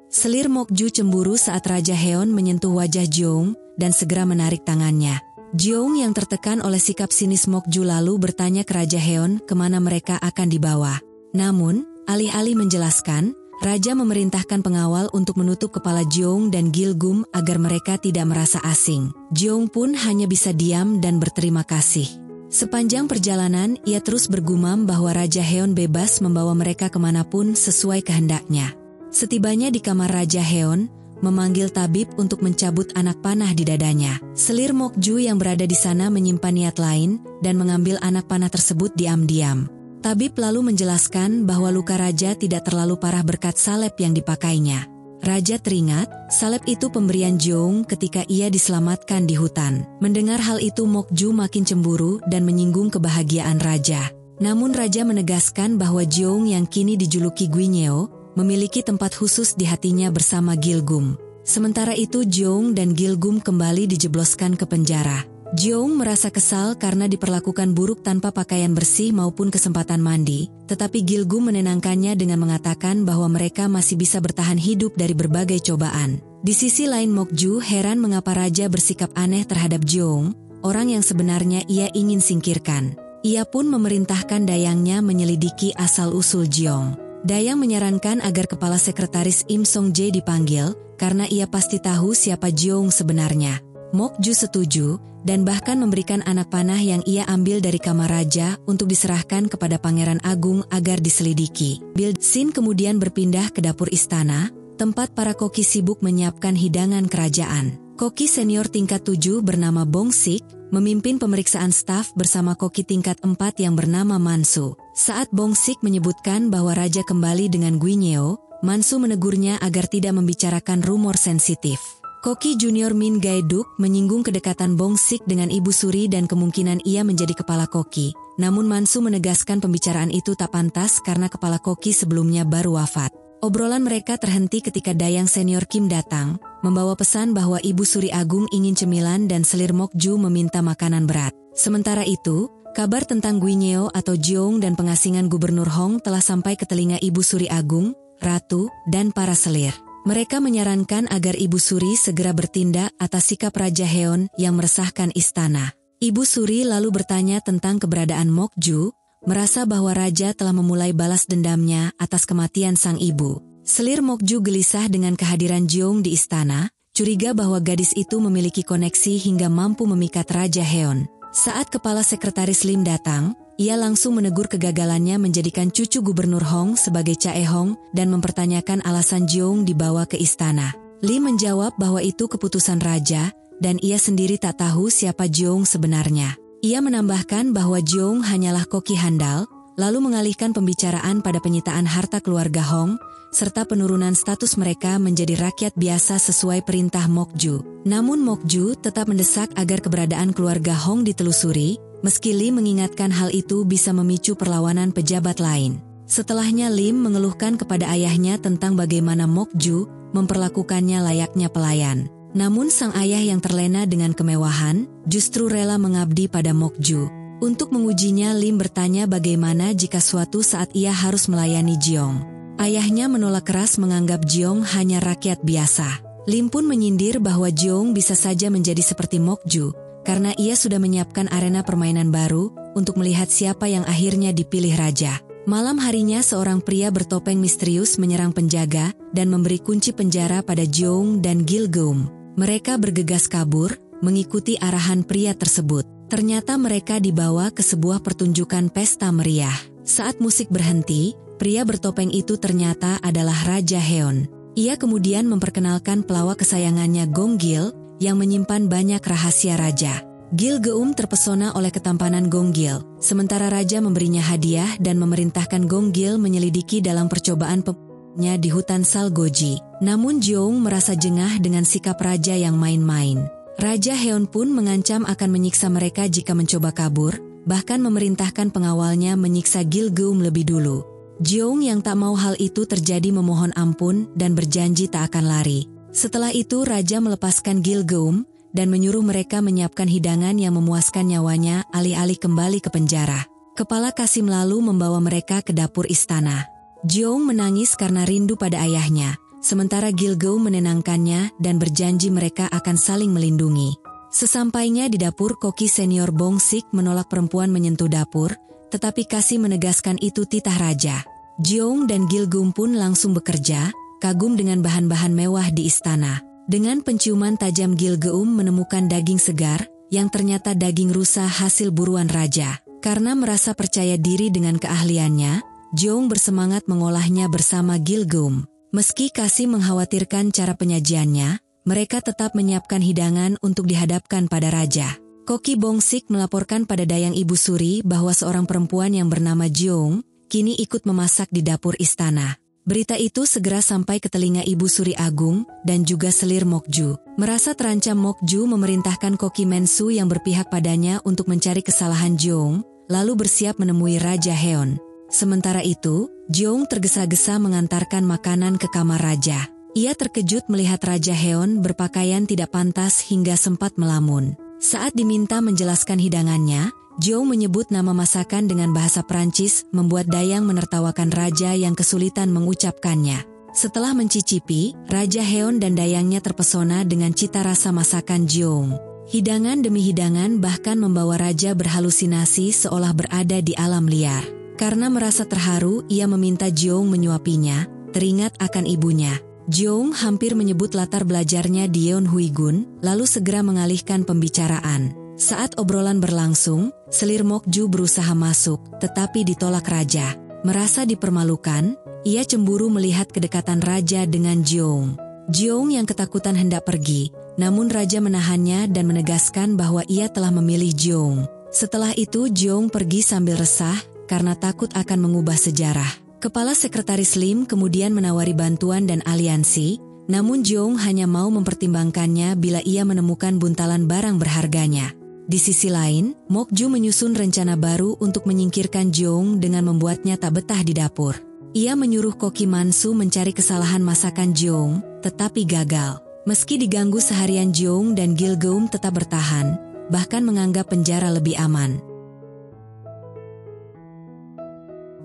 Selir Mokju cemburu saat Raja Heon menyentuh wajah Jeong dan segera menarik tangannya. Jeong yang tertekan oleh sikap sinis Mokju lalu bertanya ke Raja Heon kemana mereka akan dibawa. Namun, alih-alih menjelaskan, Raja memerintahkan pengawal untuk menutup kepala Jeong dan Gilgum agar mereka tidak merasa asing. Jeong pun hanya bisa diam dan berterima kasih. Sepanjang perjalanan, ia terus bergumam bahwa Raja Heon bebas membawa mereka kemanapun sesuai kehendaknya. Setibanya di kamar Raja Heon, memanggil tabib untuk mencabut anak panah di dadanya. Selir Mokju yang berada di sana menyimpan niat lain dan mengambil anak panah tersebut diam-diam. Tabib lalu menjelaskan bahwa luka Raja tidak terlalu parah berkat salep yang dipakainya. Raja teringat, salep itu pemberian Jeong ketika ia diselamatkan di hutan. Mendengar hal itu Mokju makin cemburu dan menyinggung kebahagiaan Raja. Namun Raja menegaskan bahwa Jeong yang kini dijuluki Guinyeo, memiliki tempat khusus di hatinya bersama Gilgum. Sementara itu Jeong dan Gilgum kembali dijebloskan ke penjara. Jeong merasa kesal karena diperlakukan buruk tanpa pakaian bersih maupun kesempatan mandi, tetapi Gilgum menenangkannya dengan mengatakan bahwa mereka masih bisa bertahan hidup dari berbagai cobaan. Di sisi lain Mokju heran mengapa Raja bersikap aneh terhadap Jeong, orang yang sebenarnya ia ingin singkirkan. Ia pun memerintahkan dayangnya menyelidiki asal-usul Jeong. Dayang menyarankan agar kepala sekretaris Im Song Jae dipanggil, karena ia pasti tahu siapa Jeong sebenarnya. Mokju setuju, dan bahkan memberikan anak panah yang ia ambil dari kamar Raja untuk diserahkan kepada Pangeran Agung agar diselidiki. Sin kemudian berpindah ke dapur istana, tempat para koki sibuk menyiapkan hidangan kerajaan. Koki senior tingkat 7 bernama Bong Sik, memimpin pemeriksaan staf bersama koki tingkat 4 yang bernama Mansu. Saat Bong Sik menyebutkan bahwa Raja kembali dengan Guinyeo, Mansu menegurnya agar tidak membicarakan rumor sensitif. Koki junior Min Gaeduk menyinggung kedekatan Bong Sik dengan Ibu Suri dan kemungkinan ia menjadi kepala koki. Namun Mansu menegaskan pembicaraan itu tak pantas karena kepala koki sebelumnya baru wafat. Obrolan mereka terhenti ketika Dayang senior Kim datang, membawa pesan bahwa Ibu Suri Agung ingin cemilan dan selir Mokju meminta makanan berat. Sementara itu, kabar tentang Guinyeo atau Jeong dan pengasingan Gubernur Hong telah sampai ke telinga Ibu Suri Agung, Ratu, dan para selir. Mereka menyarankan agar Ibu Suri segera bertindak atas sikap Raja Heon yang meresahkan istana. Ibu Suri lalu bertanya tentang keberadaan Mokju, merasa bahwa Raja telah memulai balas dendamnya atas kematian sang ibu. Selir Mokju gelisah dengan kehadiran Jeong di istana, curiga bahwa gadis itu memiliki koneksi hingga mampu memikat Raja Heon. Saat kepala sekretaris Lim datang, ia langsung menegur kegagalannya menjadikan cucu Gubernur Hong sebagai Chae Hong dan mempertanyakan alasan Jeong dibawa ke istana. Lim menjawab bahwa itu keputusan Raja dan ia sendiri tak tahu siapa Jeong sebenarnya. Ia menambahkan bahwa Jeong hanyalah koki handal, lalu mengalihkan pembicaraan pada penyitaan harta keluarga Hong, serta penurunan status mereka menjadi rakyat biasa sesuai perintah Mokju. Namun Mokju tetap mendesak agar keberadaan keluarga Hong ditelusuri, meski Lim mengingatkan hal itu bisa memicu perlawanan pejabat lain. Setelahnya Lim mengeluhkan kepada ayahnya tentang bagaimana Mokju memperlakukannya layaknya pelayan. Namun sang ayah yang terlena dengan kemewahan, justru rela mengabdi pada Mokju. Untuk mengujinya, Lim bertanya bagaimana jika suatu saat ia harus melayani Jeong. Ayahnya menolak keras menganggap Jeong hanya rakyat biasa. Lim pun menyindir bahwa Jeong bisa saja menjadi seperti Mokju, karena ia sudah menyiapkan arena permainan baru untuk melihat siapa yang akhirnya dipilih raja. Malam harinya seorang pria bertopeng misterius menyerang penjaga dan memberi kunci penjara pada Jeong dan Gilgeum. Mereka bergegas kabur, mengikuti arahan pria tersebut. Ternyata mereka dibawa ke sebuah pertunjukan pesta meriah. Saat musik berhenti, pria bertopeng itu ternyata adalah Raja Heon. Ia kemudian memperkenalkan pelawak kesayangannya Gonggil yang menyimpan banyak rahasia raja. Gilgeum terpesona oleh ketampanan Gonggil, sementara raja memberinya hadiah dan memerintahkan Gonggil menyelidiki dalam percobaan pembunuhannya di hutan Salgoji. Namun Jeong merasa jengah dengan sikap raja yang main-main. Raja Heon pun mengancam akan menyiksa mereka jika mencoba kabur, bahkan memerintahkan pengawalnya menyiksa Gilgeum lebih dulu. Jeong yang tak mau hal itu terjadi memohon ampun dan berjanji tak akan lari. Setelah itu raja melepaskan Gilgeum dan menyuruh mereka menyiapkan hidangan yang memuaskan nyawanya alih-alih kembali ke penjara. Kepala Kasim lalu membawa mereka ke dapur istana. Jeong menangis karena rindu pada ayahnya, sementara Gilgeum menenangkannya dan berjanji mereka akan saling melindungi. Sesampainya di dapur, koki senior Bong Sik menolak perempuan menyentuh dapur, tetapi Kasim menegaskan itu titah raja. Jeong dan Gilgeum pun langsung bekerja, kagum dengan bahan-bahan mewah di istana. Dengan penciuman tajam Gilgeum menemukan daging segar, yang ternyata daging rusa hasil buruan raja. Karena merasa percaya diri dengan keahliannya, Jeong bersemangat mengolahnya bersama Gilgeum. Meski Kasim mengkhawatirkan cara penyajiannya, mereka tetap menyiapkan hidangan untuk dihadapkan pada raja. Koki Bong Sik melaporkan pada Dayang Ibu Suri bahwa seorang perempuan yang bernama Jeong kini ikut memasak di dapur istana. Berita itu segera sampai ke telinga Ibu Suri Agung dan juga selir Mokju. Merasa terancam, Mokju memerintahkan Koki Mensu yang berpihak padanya untuk mencari kesalahan Jeong, lalu bersiap menemui Raja Heon. Sementara itu, Jeong tergesa-gesa mengantarkan makanan ke kamar raja. Ia terkejut melihat Raja Heon berpakaian tidak pantas hingga sempat melamun. Saat diminta menjelaskan hidangannya, Jeong menyebut nama masakan dengan bahasa Prancis, membuat Dayang menertawakan raja yang kesulitan mengucapkannya. Setelah mencicipi, Raja Heon dan Dayangnya terpesona dengan cita rasa masakan Jeong. Hidangan demi hidangan bahkan membawa raja berhalusinasi seolah berada di alam liar. Karena merasa terharu, ia meminta Jeong menyuapinya, teringat akan ibunya. Jeong hampir menyebut latar belajarnya di Yeonhuigun, lalu segera mengalihkan pembicaraan. Saat obrolan berlangsung, selir Mokju berusaha masuk, tetapi ditolak raja. Merasa dipermalukan, ia cemburu melihat kedekatan raja dengan Jeong. Jeong yang ketakutan hendak pergi, namun raja menahannya dan menegaskan bahwa ia telah memilih Jeong. Setelah itu Jeong pergi sambil resah, karena takut akan mengubah sejarah. Kepala Sekretaris Lim kemudian menawari bantuan dan aliansi, namun Jeong hanya mau mempertimbangkannya bila ia menemukan buntalan barang berharganya. Di sisi lain, Mokju menyusun rencana baru untuk menyingkirkan Jeong dengan membuatnya tak betah di dapur. Ia menyuruh Koki Mansu mencari kesalahan masakan Jeong, tetapi gagal. Meski diganggu seharian, Jeong dan Gilgeum tetap bertahan, bahkan menganggap penjara lebih aman.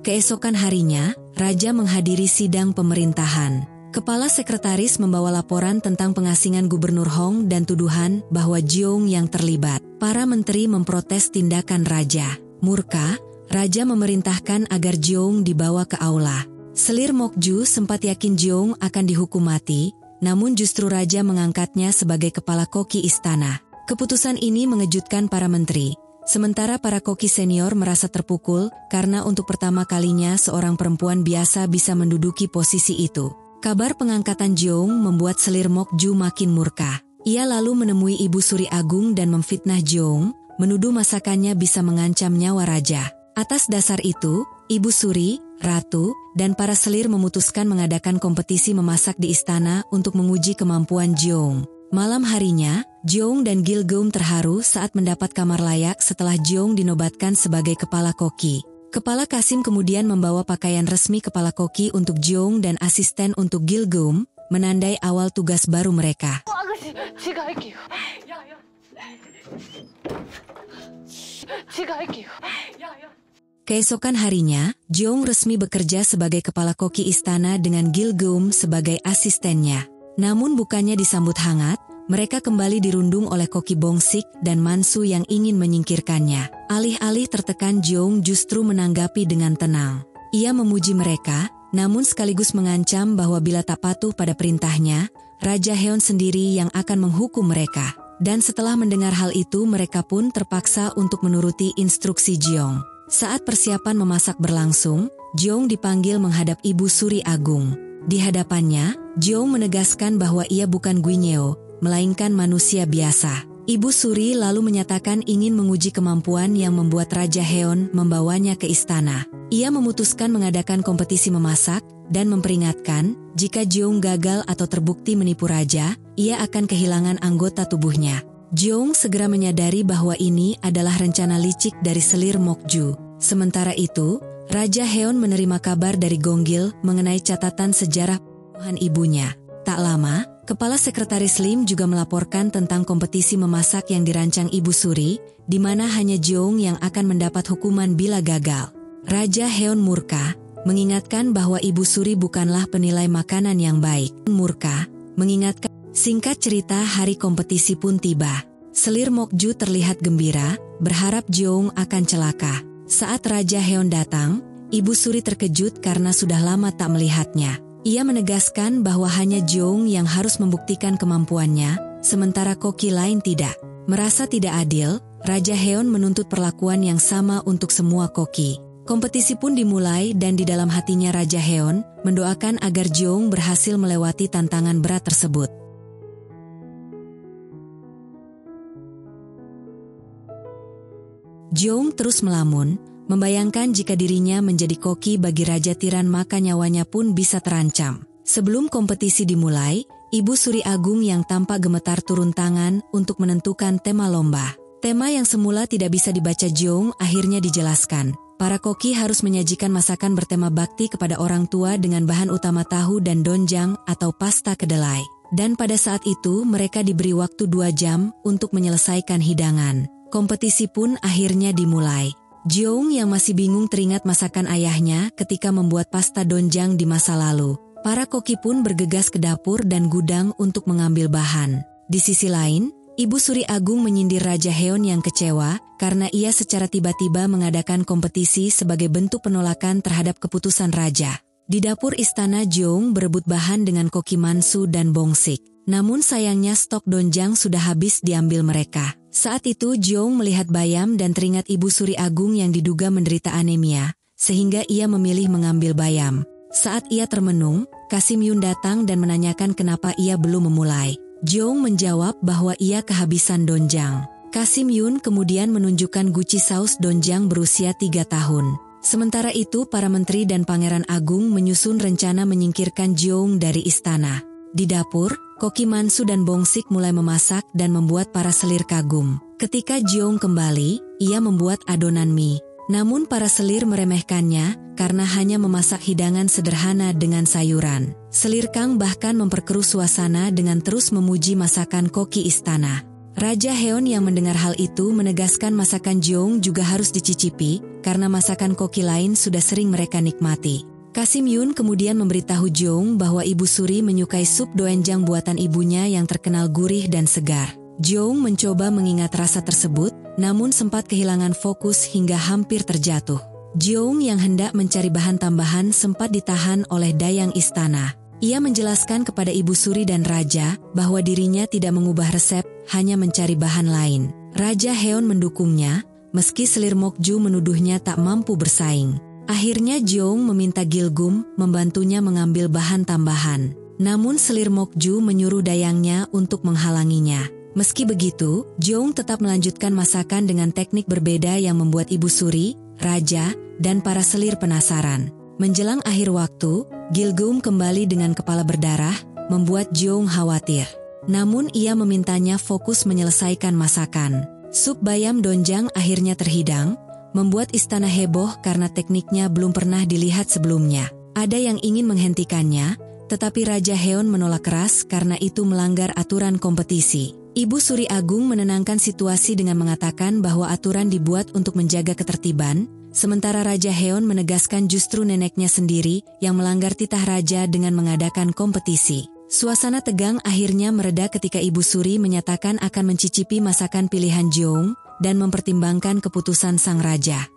Keesokan harinya, raja menghadiri sidang pemerintahan. Kepala sekretaris membawa laporan tentang pengasingan Gubernur Hong dan tuduhan bahwa Jeong yang terlibat. Para menteri memprotes tindakan raja. Murka, raja memerintahkan agar Jeong dibawa ke aula. Selir Mokju sempat yakin Jeong akan dihukum mati, namun justru raja mengangkatnya sebagai kepala koki istana. Keputusan ini mengejutkan para menteri. Sementara para koki senior merasa terpukul karena untuk pertama kalinya seorang perempuan biasa bisa menduduki posisi itu. Kabar pengangkatan Jeong membuat selir Mokju makin murka. Ia lalu menemui Ibu Suri Agung dan memfitnah Jeong, menuduh masakannya bisa mengancam nyawa raja. Atas dasar itu, Ibu Suri, Ratu, dan para selir memutuskan mengadakan kompetisi memasak di istana untuk menguji kemampuan Jeong. Malam harinya, Jeong dan Gilgeum terharu saat mendapat kamar layak setelah Jeong dinobatkan sebagai kepala koki. Kepala Kasim kemudian membawa pakaian resmi kepala koki untuk Jeong dan asisten untuk Gilgeum, menandai awal tugas baru mereka. Keesokan harinya, Jeong resmi bekerja sebagai kepala koki istana dengan Gilgeum sebagai asistennya. Namun bukannya disambut hangat, mereka kembali dirundung oleh koki Bongsik dan Mansu yang ingin menyingkirkannya. Alih-alih tertekan, Jeong justru menanggapi dengan tenang. Ia memuji mereka, namun sekaligus mengancam bahwa bila tak patuh pada perintahnya, Raja Heon sendiri yang akan menghukum mereka. Dan setelah mendengar hal itu, mereka pun terpaksa untuk menuruti instruksi Jeong. Saat persiapan memasak berlangsung, Jeong dipanggil menghadap Ibu Suri Agung. Di hadapannya, Jeong menegaskan bahwa ia bukan Guinyeo, melainkan manusia biasa. Ibu Suri lalu menyatakan ingin menguji kemampuan yang membuat Raja Heon membawanya ke istana. Ia memutuskan mengadakan kompetisi memasak, dan memperingatkan, jika Jeong gagal atau terbukti menipu raja, ia akan kehilangan anggota tubuhnya. Jeong segera menyadari bahwa ini adalah rencana licik dari selir Mokju. Sementara itu, Raja Heon menerima kabar dari Gonggil mengenai catatan sejarah pembunuhan ibunya. Tak lama, Kepala Sekretaris Lim juga melaporkan tentang kompetisi memasak yang dirancang Ibu Suri, di mana hanya Jeong yang akan mendapat hukuman bila gagal. Raja Heon murka, mengingatkan bahwa Ibu Suri bukanlah penilai makanan yang baik. Murka, mengingatkan. Singkat cerita, hari kompetisi pun tiba. Selir Mokju terlihat gembira, berharap Jeong akan celaka. Saat Raja Heon datang, Ibu Suri terkejut karena sudah lama tak melihatnya. Ia menegaskan bahwa hanya Jeong yang harus membuktikan kemampuannya, sementara koki lain tidak. Merasa tidak adil, Raja Heon menuntut perlakuan yang sama untuk semua koki. Kompetisi pun dimulai dan di dalam hatinya Raja Heon mendoakan agar Jeong berhasil melewati tantangan berat tersebut. Jeong terus melamun, membayangkan jika dirinya menjadi koki bagi Raja Tiran maka nyawanya pun bisa terancam. Sebelum kompetisi dimulai, Ibu Suri Agung yang tampak gemetar turun tangan untuk menentukan tema lomba. Tema yang semula tidak bisa dibaca Jeong akhirnya dijelaskan. Para koki harus menyajikan masakan bertema bakti kepada orang tua dengan bahan utama tahu dan donjang atau pasta kedelai. Dan pada saat itu mereka diberi waktu 2 jam untuk menyelesaikan hidangan. Kompetisi pun akhirnya dimulai. Jeong yang masih bingung teringat masakan ayahnya ketika membuat pasta donjang di masa lalu. Para koki pun bergegas ke dapur dan gudang untuk mengambil bahan. Di sisi lain, Ibu Suri Agung menyindir Raja Heon yang kecewa karena ia secara tiba-tiba mengadakan kompetisi sebagai bentuk penolakan terhadap keputusan raja. Di dapur istana, Jeong berebut bahan dengan koki Mansu dan Bongsik. Namun sayangnya stok donjang sudah habis diambil mereka. Saat itu Jeong melihat bayam dan teringat Ibu Suri Agung yang diduga menderita anemia, sehingga ia memilih mengambil bayam. Saat ia termenung, Kasim Yun datang dan menanyakan kenapa ia belum memulai. Jeong menjawab bahwa ia kehabisan donjang. Kasim Yun kemudian menunjukkan guci saus donjang berusia 3 tahun. Sementara itu para menteri dan Pangeran Agung menyusun rencana menyingkirkan Jeong dari istana. Di dapur, koki Mansu dan Bongsik mulai memasak dan membuat para selir kagum. Ketika Jeong kembali, ia membuat adonan mie. Namun para selir meremehkannya karena hanya memasak hidangan sederhana dengan sayuran. Selir Kang bahkan memperkeruh suasana dengan terus memuji masakan koki istana. Raja Heon yang mendengar hal itu menegaskan masakan Jeong juga harus dicicipi karena masakan koki lain sudah sering mereka nikmati. Kasim Yun kemudian memberitahu Jeong bahwa Ibu Suri menyukai sup doenjang buatan ibunya yang terkenal gurih dan segar. Jeong mencoba mengingat rasa tersebut, namun sempat kehilangan fokus hingga hampir terjatuh. Jeong yang hendak mencari bahan tambahan sempat ditahan oleh dayang istana. Ia menjelaskan kepada Ibu Suri dan Raja bahwa dirinya tidak mengubah resep, hanya mencari bahan lain. Raja Heon mendukungnya, meski selir Mokju menuduhnya tak mampu bersaing. Akhirnya Jeong meminta Gilgeum membantunya mengambil bahan tambahan. Namun selir Mokju menyuruh dayangnya untuk menghalanginya. Meski begitu, Jeong tetap melanjutkan masakan dengan teknik berbeda yang membuat Ibu Suri, Raja, dan para selir penasaran. Menjelang akhir waktu, Gilgeum kembali dengan kepala berdarah, membuat Jeong khawatir. Namun ia memintanya fokus menyelesaikan masakan. Sup bayam donjang akhirnya terhidang, membuat istana heboh karena tekniknya belum pernah dilihat sebelumnya. Ada yang ingin menghentikannya, tetapi Raja Heon menolak keras karena itu melanggar aturan kompetisi. Ibu Suri Agung menenangkan situasi dengan mengatakan bahwa aturan dibuat untuk menjaga ketertiban, sementara Raja Heon menegaskan justru neneknya sendiri yang melanggar titah raja dengan mengadakan kompetisi. Suasana tegang akhirnya mereda ketika Ibu Suri menyatakan akan mencicipi masakan pilihan Jeong dan mempertimbangkan keputusan sang raja.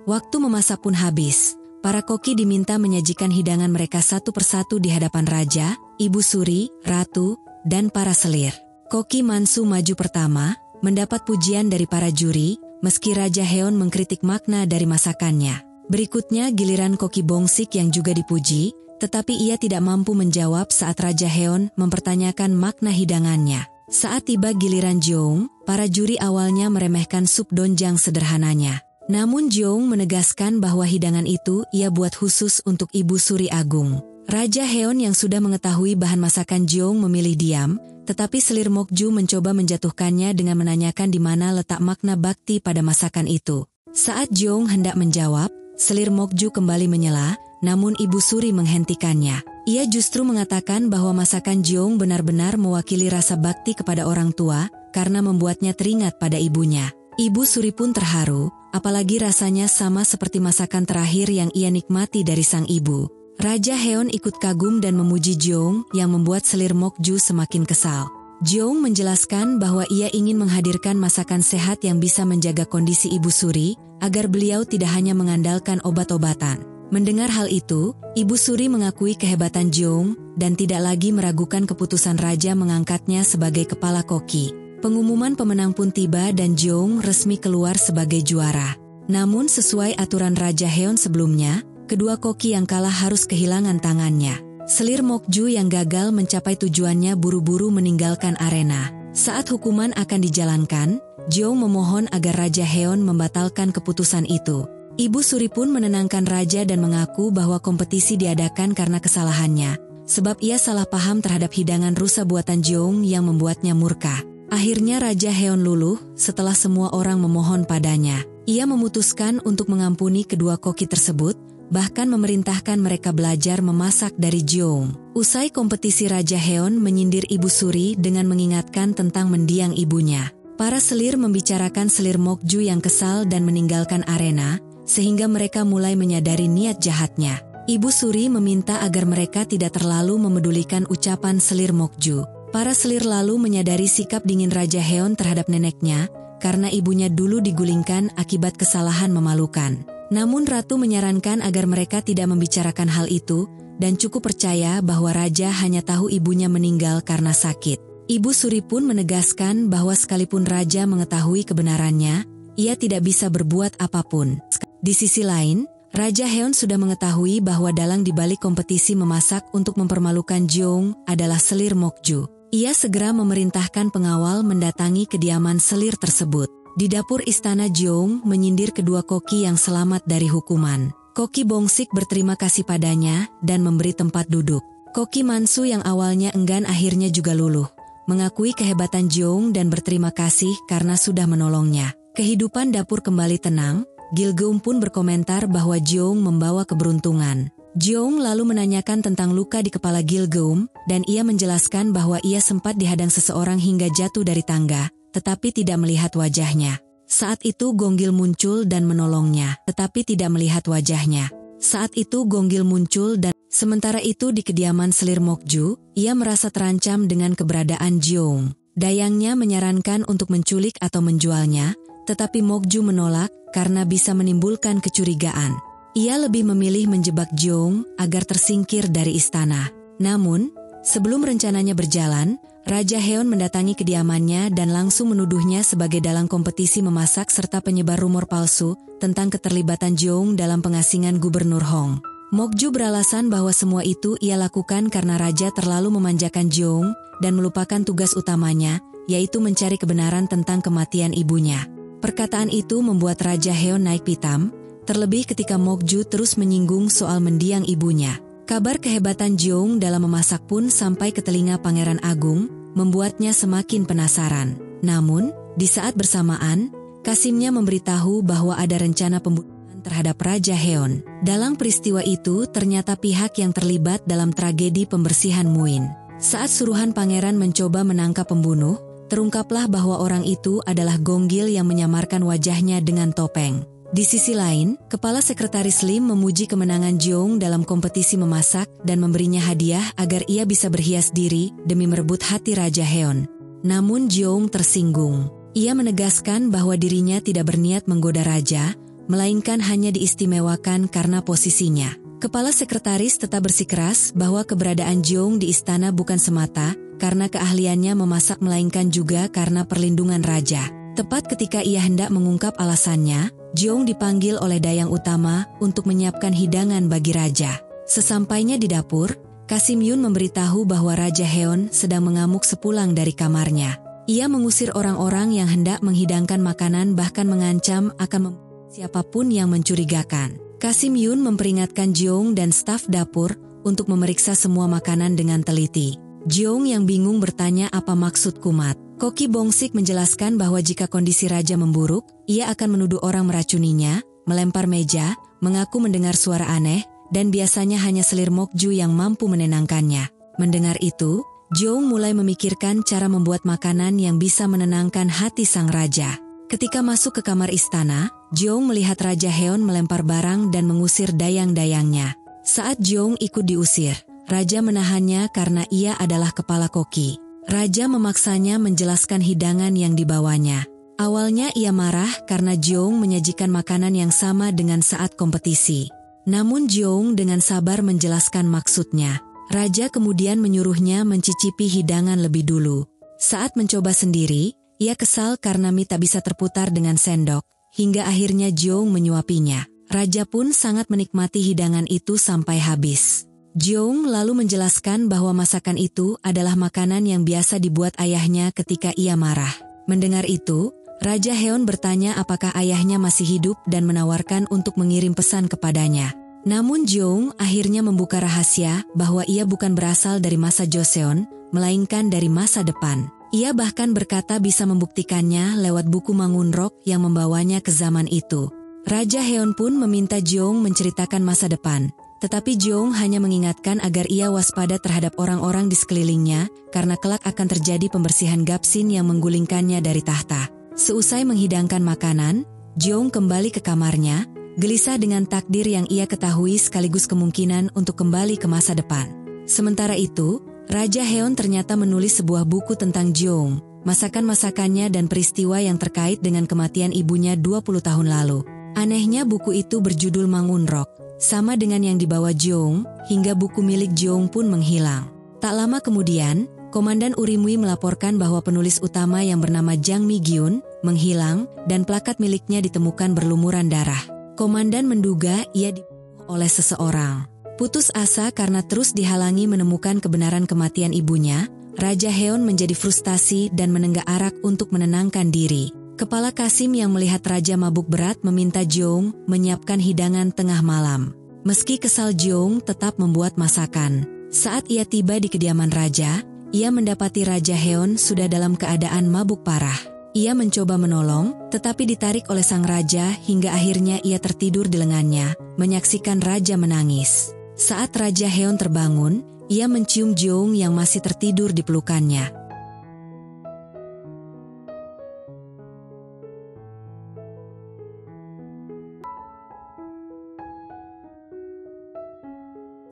Waktu memasak pun habis. Para koki diminta menyajikan hidangan mereka satu persatu di hadapan raja, Ibu Suri, ratu, dan para selir. Koki Mansu maju pertama, mendapat pujian dari para juri, meski Raja Heon mengkritik makna dari masakannya. Berikutnya giliran Koki Bongsik yang juga dipuji, tetapi ia tidak mampu menjawab saat Raja Heon mempertanyakan makna hidangannya. Saat tiba giliran Jeong, para juri awalnya meremehkan sup donjang sederhananya. Namun Jeong menegaskan bahwa hidangan itu ia buat khusus untuk Ibu Suri Agung. Raja Heon yang sudah mengetahui bahan masakan Jeong memilih diam, tetapi selir Mokju mencoba menjatuhkannya dengan menanyakan di mana letak makna bakti pada masakan itu. Saat Jeong hendak menjawab, selir Mokju kembali menyela, namun Ibu Suri menghentikannya. Ia justru mengatakan bahwa masakan Jeong benar-benar mewakili rasa bakti kepada orang tua, karena membuatnya teringat pada ibunya. Ibu Suri pun terharu, apalagi rasanya sama seperti masakan terakhir yang ia nikmati dari sang ibu. Raja Heon ikut kagum dan memuji Jeong yang membuat selir Mokju semakin kesal. Jeong menjelaskan bahwa ia ingin menghadirkan masakan sehat yang bisa menjaga kondisi Ibu Suri, agar beliau tidak hanya mengandalkan obat-obatan. Mendengar hal itu, Ibu Suri mengakui kehebatan Jeong dan tidak lagi meragukan keputusan raja mengangkatnya sebagai kepala koki. Pengumuman pemenang pun tiba dan Jeong resmi keluar sebagai juara. Namun sesuai aturan Raja Heon sebelumnya, kedua koki yang kalah harus kehilangan tangannya. Selir Mokju yang gagal mencapai tujuannya buru-buru meninggalkan arena. Saat hukuman akan dijalankan, Jeong memohon agar Raja Heon membatalkan keputusan itu. Ibu Suri pun menenangkan raja dan mengaku bahwa kompetisi diadakan karena kesalahannya, sebab ia salah paham terhadap hidangan rusa buatan Jeong yang membuatnya murka. Akhirnya Raja Heon luluh setelah semua orang memohon padanya. Ia memutuskan untuk mengampuni kedua koki tersebut, bahkan memerintahkan mereka belajar memasak dari Jeong. Usai kompetisi, Raja Heon menyindir Ibu Suri dengan mengingatkan tentang mendiang ibunya. Para selir membicarakan selir Mokju yang kesal dan meninggalkan arena, sehingga mereka mulai menyadari niat jahatnya. Ibu Suri meminta agar mereka tidak terlalu memedulikan ucapan selir Mokju. Para selir lalu menyadari sikap dingin Raja Heon terhadap neneknya, karena ibunya dulu digulingkan akibat kesalahan memalukan. Namun Ratu menyarankan agar mereka tidak membicarakan hal itu, dan cukup percaya bahwa Raja hanya tahu ibunya meninggal karena sakit. Ibu Suri pun menegaskan bahwa sekalipun Raja mengetahui kebenarannya, ia tidak bisa berbuat apapun. Di sisi lain, Raja Heon sudah mengetahui bahwa dalang dibalik kompetisi memasak untuk mempermalukan Jeong adalah selir Mokju. Ia segera memerintahkan pengawal mendatangi kediaman selir tersebut. Di dapur istana, Jeong menyindir kedua koki yang selamat dari hukuman. Koki Bongsik berterima kasih padanya dan memberi tempat duduk. Koki Mansu yang awalnya enggan akhirnya juga luluh, mengakui kehebatan Jeong dan berterima kasih karena sudah menolongnya. Kehidupan dapur kembali tenang. Gilgeum pun berkomentar bahwa Jeong membawa keberuntungan. Jeong lalu menanyakan tentang luka di kepala Gilgeum, dan ia menjelaskan bahwa ia sempat dihadang seseorang hingga jatuh dari tangga, tetapi tidak melihat wajahnya. Saat itu Gonggil muncul dan menolongnya, tetapi tidak melihat wajahnya. Saat itu Gonggil muncul dan sementara itu di kediaman selir Mokju, ia merasa terancam dengan keberadaan Jeong. Dayangnya menyarankan untuk menculik atau menjualnya, tetapi Mokju menolak karena bisa menimbulkan kecurigaan. Ia lebih memilih menjebak Jeong agar tersingkir dari istana. Namun, sebelum rencananya berjalan, Raja Heon mendatangi kediamannya dan langsung menuduhnya sebagai dalang kompetisi memasak serta penyebar rumor palsu tentang keterlibatan Jeong dalam pengasingan Gubernur Hong. Mokju beralasan bahwa semua itu ia lakukan karena raja terlalu memanjakan Jeong dan melupakan tugas utamanya, yaitu mencari kebenaran tentang kematian ibunya. Perkataan itu membuat Raja Heon naik pitam, terlebih ketika Mokju terus menyinggung soal mendiang ibunya. Kabar kehebatan Jeong dalam memasak pun sampai ke telinga Pangeran Agung, membuatnya semakin penasaran. Namun, di saat bersamaan, Kasimnya memberitahu bahwa ada rencana pembunuhan terhadap Raja Heon. Dalam peristiwa itu, ternyata pihak yang terlibat dalam tragedi pembersihan Muin. Saat suruhan pangeran mencoba menangkap pembunuh, terungkaplah bahwa orang itu adalah Gonggil yang menyamarkan wajahnya dengan topeng. Di sisi lain, Kepala Sekretaris Lim memuji kemenangan Jeong dalam kompetisi memasak dan memberinya hadiah agar ia bisa berhias diri demi merebut hati Raja Heon. Namun Jeong tersinggung. Ia menegaskan bahwa dirinya tidak berniat menggoda raja, melainkan hanya diistimewakan karena posisinya. Kepala Sekretaris tetap bersikeras bahwa keberadaan Jeong di istana bukan semata karena keahliannya memasak melainkan juga karena perlindungan raja. Tepat ketika ia hendak mengungkap alasannya, Jeong dipanggil oleh Dayang Utama untuk menyiapkan hidangan bagi raja. Sesampainya di dapur, Kasim Yun memberitahu bahwa Raja Heon sedang mengamuk sepulang dari kamarnya. Ia mengusir orang-orang yang hendak menghidangkan makanan bahkan mengancam akan membunuh siapapun yang mencurigakan. Kasim Yun memperingatkan Jeong dan staf dapur untuk memeriksa semua makanan dengan teliti. Jeong yang bingung bertanya apa maksud kumat. Koki Bongsik menjelaskan bahwa jika kondisi raja memburuk, ia akan menuduh orang meracuninya, melempar meja, mengaku mendengar suara aneh, dan biasanya hanya selir Mokju yang mampu menenangkannya. Mendengar itu, Jeong mulai memikirkan cara membuat makanan yang bisa menenangkan hati sang raja. Ketika masuk ke kamar istana, Jeong melihat Raja Heon melempar barang dan mengusir dayang-dayangnya. Saat Jeong ikut diusir, raja menahannya karena ia adalah kepala koki. Raja memaksanya menjelaskan hidangan yang dibawanya. Awalnya ia marah karena Jeong menyajikan makanan yang sama dengan saat kompetisi. Namun Jeong dengan sabar menjelaskan maksudnya. Raja kemudian menyuruhnya mencicipi hidangan lebih dulu. Saat mencoba sendiri, ia kesal karena mie tak bisa terputar dengan sendok, hingga akhirnya Jeong menyuapinya. Raja pun sangat menikmati hidangan itu sampai habis. Jeong lalu menjelaskan bahwa masakan itu adalah makanan yang biasa dibuat ayahnya ketika ia marah. Mendengar itu, Raja Heon bertanya apakah ayahnya masih hidup dan menawarkan untuk mengirim pesan kepadanya. Namun Jeong akhirnya membuka rahasia bahwa ia bukan berasal dari masa Joseon, melainkan dari masa depan. Ia bahkan berkata bisa membuktikannya lewat buku Mangunrok yang membawanya ke zaman itu. Raja Heon pun meminta Jeong menceritakan masa depan. Tetapi Jeong hanya mengingatkan agar ia waspada terhadap orang-orang di sekelilingnya karena kelak akan terjadi pembersihan Gapsin yang menggulingkannya dari tahta. Seusai menghidangkan makanan, Jeong kembali ke kamarnya, gelisah dengan takdir yang ia ketahui sekaligus kemungkinan untuk kembali ke masa depan. Sementara itu, Raja Heon ternyata menulis sebuah buku tentang Jeong, masakan-masakannya dan peristiwa yang terkait dengan kematian ibunya 20 tahun lalu. Anehnya buku itu berjudul Mangunrok. Sama dengan yang dibawa Jeong, hingga buku milik Jeong pun menghilang. Tak lama kemudian, Komandan Urimui melaporkan bahwa penulis utama yang bernama Jang Mi-gyun menghilang dan plakat miliknya ditemukan berlumuran darah. Komandan menduga ia dibunuh oleh seseorang. Putus asa karena terus dihalangi menemukan kebenaran kematian ibunya, Raja Heon menjadi frustasi dan menenggak arak untuk menenangkan diri. Kepala Kasim yang melihat raja mabuk berat meminta Jeong menyiapkan hidangan tengah malam. Meski kesal, Jeong tetap membuat masakan. Saat ia tiba di kediaman raja, ia mendapati Raja Heon sudah dalam keadaan mabuk parah. Ia mencoba menolong, tetapi ditarik oleh sang raja hingga akhirnya ia tertidur di lengannya, menyaksikan raja menangis. Saat Raja Heon terbangun, ia mencium Jeong yang masih tertidur di pelukannya.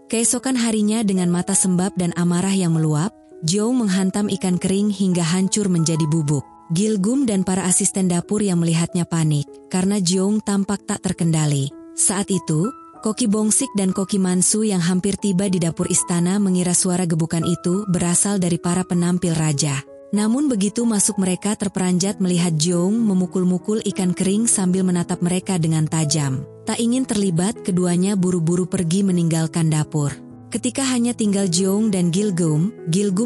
Keesokan harinya dengan mata sembab dan amarah yang meluap, Jeong menghantam ikan kering hingga hancur menjadi bubuk. Gilgum dan para asisten dapur yang melihatnya panik, karena Jeong tampak tak terkendali. Saat itu, Koki Bongsik dan Koki Mansu yang hampir tiba di dapur istana mengira suara gebukan itu berasal dari para penampil raja. Namun begitu masuk mereka terperanjat melihat Jeong memukul-mukul ikan kering sambil menatap mereka dengan tajam. Tak ingin terlibat, keduanya buru-buru pergi meninggalkan dapur. Ketika hanya tinggal Jeong dan Gilgum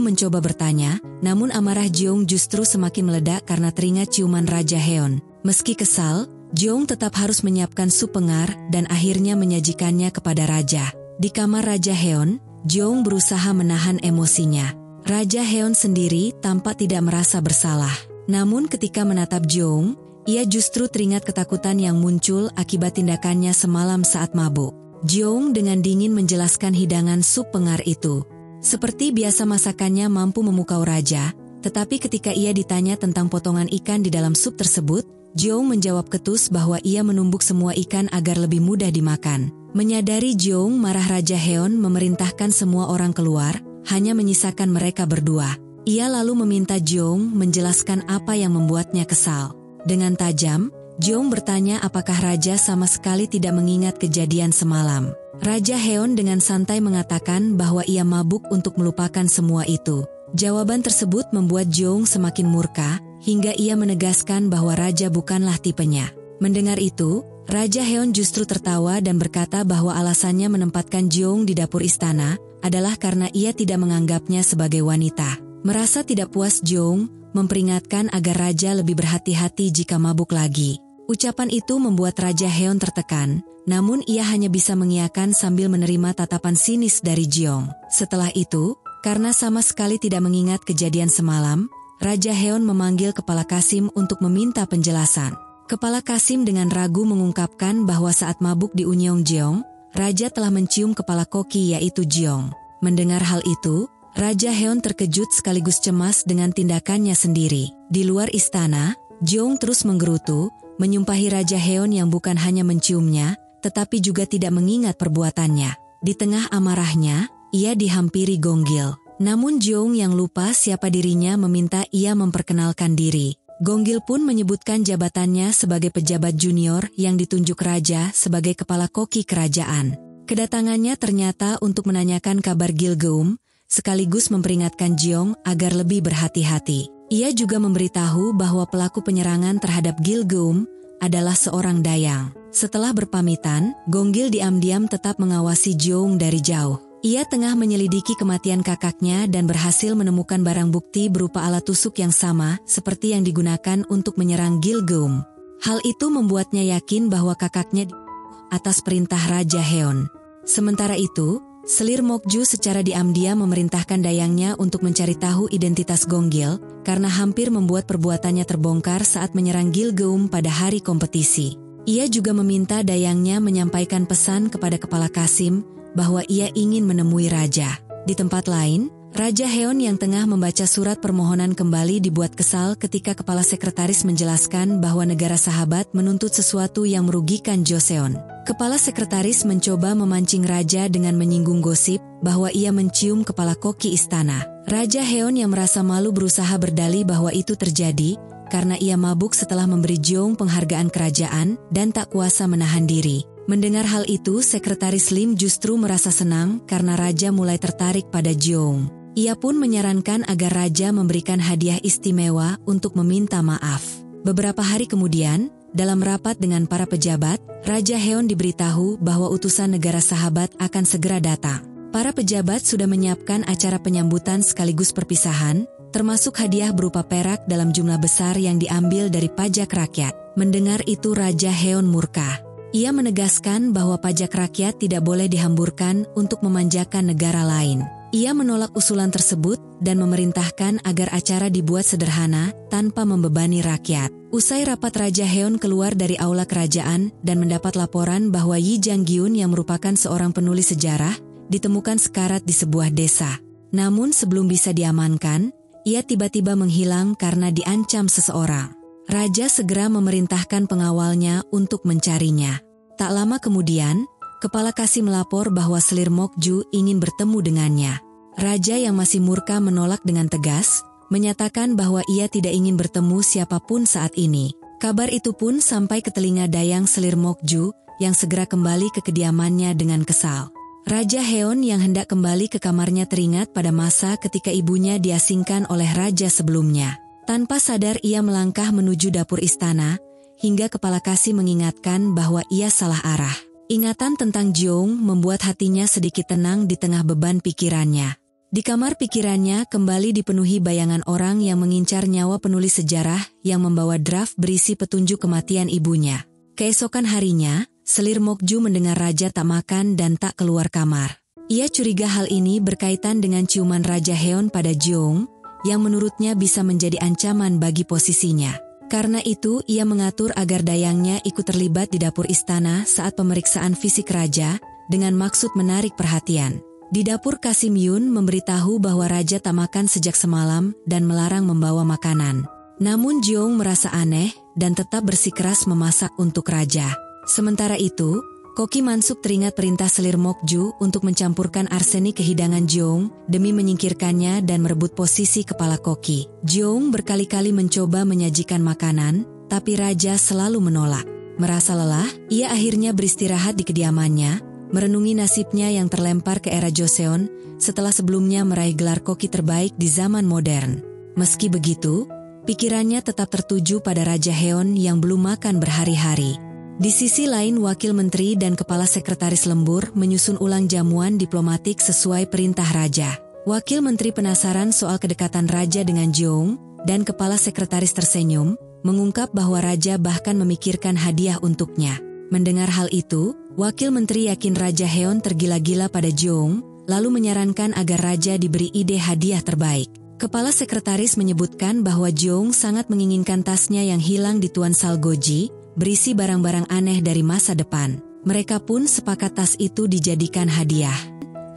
mencoba bertanya, namun amarah Jeong justru semakin meledak karena teringat ciuman Raja Heon. Meski kesal, Jeong tetap harus menyiapkan sup pengar dan akhirnya menyajikannya kepada Raja. Di kamar Raja Heon, Jeong berusaha menahan emosinya. Raja Heon sendiri tampak tidak merasa bersalah. Namun ketika menatap Jeong, ia justru teringat ketakutan yang muncul akibat tindakannya semalam saat mabuk. Jeong dengan dingin menjelaskan hidangan sup pengar itu. Seperti biasa masakannya mampu memukau Raja, tetapi ketika ia ditanya tentang potongan ikan di dalam sup tersebut, Jeong menjawab ketus bahwa ia menumbuk semua ikan agar lebih mudah dimakan. Menyadari Jeong marah, Raja Heon memerintahkan semua orang keluar, hanya menyisakan mereka berdua. Ia lalu meminta Jeong menjelaskan apa yang membuatnya kesal. Dengan tajam, Jeong bertanya apakah Raja sama sekali tidak mengingat kejadian semalam. Raja Heon dengan santai mengatakan bahwa ia mabuk untuk melupakan semua itu. Jawaban tersebut membuat Jeong semakin murka, hingga ia menegaskan bahwa Raja bukanlah tipenya. Mendengar itu, Raja Heon justru tertawa dan berkata bahwa alasannya menempatkan Jeong di dapur istana adalah karena ia tidak menganggapnya sebagai wanita. Merasa tidak puas, Jeong memperingatkan agar Raja lebih berhati-hati jika mabuk lagi. Ucapan itu membuat Raja Heon tertekan, namun ia hanya bisa mengiyakan sambil menerima tatapan sinis dari Jeong. Setelah itu, karena sama sekali tidak mengingat kejadian semalam, Raja Heon memanggil Kepala Kasim untuk meminta penjelasan. Kepala Kasim dengan ragu mengungkapkan bahwa saat mabuk di Unyong Jeong, Raja telah mencium kepala koki yaitu Jeong. Mendengar hal itu, Raja Heon terkejut sekaligus cemas dengan tindakannya sendiri. Di luar istana, Jeong terus menggerutu, menyumpahi Raja Heon yang bukan hanya menciumnya, tetapi juga tidak mengingat perbuatannya. Di tengah amarahnya, ia dihampiri Gonggil. Namun Jeong yang lupa siapa dirinya meminta ia memperkenalkan diri. Gonggil pun menyebutkan jabatannya sebagai pejabat junior yang ditunjuk Raja sebagai kepala koki kerajaan. Kedatangannya ternyata untuk menanyakan kabar Gilgum, sekaligus memperingatkan Jeong agar lebih berhati-hati. Ia juga memberitahu bahwa pelaku penyerangan terhadap Gilgum adalah seorang dayang. Setelah berpamitan, Gonggil diam-diam tetap mengawasi Jeong dari jauh. Ia tengah menyelidiki kematian kakaknya dan berhasil menemukan barang bukti berupa alat tusuk yang sama seperti yang digunakan untuk menyerang Gilgum. Hal itu membuatnya yakin bahwa kakaknya dibunuh atas perintah Raja Heon. Sementara itu, Selir Mokju secara diam-diam memerintahkan dayangnya untuk mencari tahu identitas Gonggil, karena hampir membuat perbuatannya terbongkar saat menyerang Gilgum pada hari kompetisi. Ia juga meminta dayangnya menyampaikan pesan kepada Kepala Kasim bahwa ia ingin menemui Raja. Di tempat lain, Raja Heon yang tengah membaca surat permohonan kembali dibuat kesal ketika Kepala Sekretaris menjelaskan bahwa negara sahabat menuntut sesuatu yang merugikan Joseon. Kepala Sekretaris mencoba memancing Raja dengan menyinggung gosip bahwa ia mencium kepala koki istana. Raja Heon yang merasa malu berusaha berdalih bahwa itu terjadi karena ia mabuk setelah memberi Jeong penghargaan kerajaan dan tak kuasa menahan diri. Mendengar hal itu, Sekretaris Lim justru merasa senang karena Raja mulai tertarik pada Jeong. Ia pun menyarankan agar Raja memberikan hadiah istimewa untuk meminta maaf. Beberapa hari kemudian, dalam rapat dengan para pejabat, Raja Heon diberitahu bahwa utusan negara sahabat akan segera datang. Para pejabat sudah menyiapkan acara penyambutan sekaligus perpisahan, termasuk hadiah berupa perak dalam jumlah besar yang diambil dari pajak rakyat. Mendengar itu Raja Heon murka. Ia menegaskan bahwa pajak rakyat tidak boleh dihamburkan untuk memanjakan negara lain. Ia menolak usulan tersebut dan memerintahkan agar acara dibuat sederhana tanpa membebani rakyat. Usai rapat, Raja Heon keluar dari aula kerajaan dan mendapat laporan bahwa Yi Janggyun yang merupakan seorang penulis sejarah ditemukan sekarat di sebuah desa. Namun sebelum bisa diamankan, ia tiba-tiba menghilang karena diancam seseorang. Raja segera memerintahkan pengawalnya untuk mencarinya. Tak lama kemudian, Kepala Kasim melapor bahwa Selir Mokju ingin bertemu dengannya. Raja yang masih murka menolak dengan tegas, menyatakan bahwa ia tidak ingin bertemu siapapun saat ini. Kabar itu pun sampai ke telinga dayang Selir Mokju, yang segera kembali ke kediamannya dengan kesal. Raja Heon yang hendak kembali ke kamarnya teringat pada masa ketika ibunya diasingkan oleh raja sebelumnya. Tanpa sadar ia melangkah menuju dapur istana, hingga kepala Kasih mengingatkan bahwa ia salah arah. Ingatan tentang Jeong membuat hatinya sedikit tenang di tengah beban pikirannya. Di kamar pikirannya kembali dipenuhi bayangan orang yang mengincar nyawa penulis sejarah yang membawa draft berisi petunjuk kematian ibunya. Keesokan harinya, Selir Mokju mendengar raja tak makan dan tak keluar kamar. Ia curiga hal ini berkaitan dengan ciuman Raja Heon pada Jeong, yang menurutnya bisa menjadi ancaman bagi posisinya. Karena itu, ia mengatur agar dayangnya ikut terlibat di dapur istana saat pemeriksaan fisik raja, dengan maksud menarik perhatian. Di dapur Kasih Myun memberitahu bahwa raja tak makan sejak semalam dan melarang membawa makanan. Namun Jeong merasa aneh dan tetap bersikeras memasak untuk raja. Sementara itu, Koki Mansuk teringat perintah Selir Mokju untuk mencampurkan arsenik ke hidangan Jeong demi menyingkirkannya dan merebut posisi kepala Koki. Jeong berkali-kali mencoba menyajikan makanan, tapi raja selalu menolak. Merasa lelah, ia akhirnya beristirahat di kediamannya, merenungi nasibnya yang terlempar ke era Joseon setelah sebelumnya meraih gelar koki terbaik di zaman modern. Meski begitu, pikirannya tetap tertuju pada Raja Heon yang belum makan berhari-hari. Di sisi lain, Wakil Menteri dan Kepala Sekretaris Lembur menyusun ulang jamuan diplomatik sesuai perintah Raja. Wakil Menteri penasaran soal kedekatan Raja dengan Jeong, dan Kepala Sekretaris tersenyum, mengungkap bahwa Raja bahkan memikirkan hadiah untuknya. Mendengar hal itu, Wakil Menteri yakin Raja Heon tergila-gila pada Jeong, lalu menyarankan agar Raja diberi ide hadiah terbaik. Kepala Sekretaris menyebutkan bahwa Jeong sangat menginginkan tasnya yang hilang di Tuan Salgoji, berisi barang-barang aneh dari masa depan. Mereka pun sepakat tas itu dijadikan hadiah.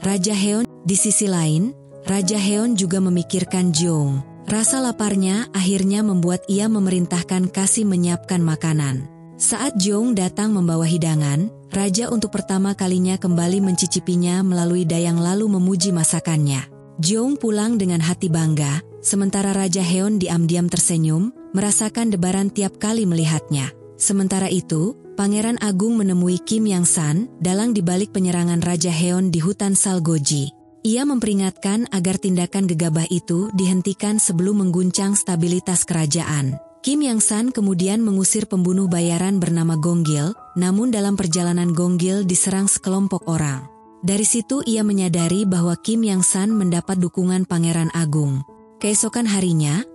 Raja Heon, di sisi lain, Raja Heon juga memikirkan Jeong. Rasa laparnya akhirnya membuat ia memerintahkan Kasih menyiapkan makanan. Saat Jeong datang membawa hidangan, Raja untuk pertama kalinya kembali mencicipinya melalui dayang lalu memuji masakannya. Jeong pulang dengan hati bangga, sementara Raja Heon diam-diam tersenyum, merasakan debaran tiap kali melihatnya. Sementara itu, Pangeran Agung menemui Kim Yang-san, dalang dibalik penyerangan Raja Heon di hutan Salgoji. Ia memperingatkan agar tindakan gegabah itu dihentikan sebelum mengguncang stabilitas kerajaan. Kim Yang-san kemudian mengusir pembunuh bayaran bernama Gonggil, namun dalam perjalanan Gonggil diserang sekelompok orang. Dari situ ia menyadari bahwa Kim Yang-san mendapat dukungan Pangeran Agung. Keesokan harinya,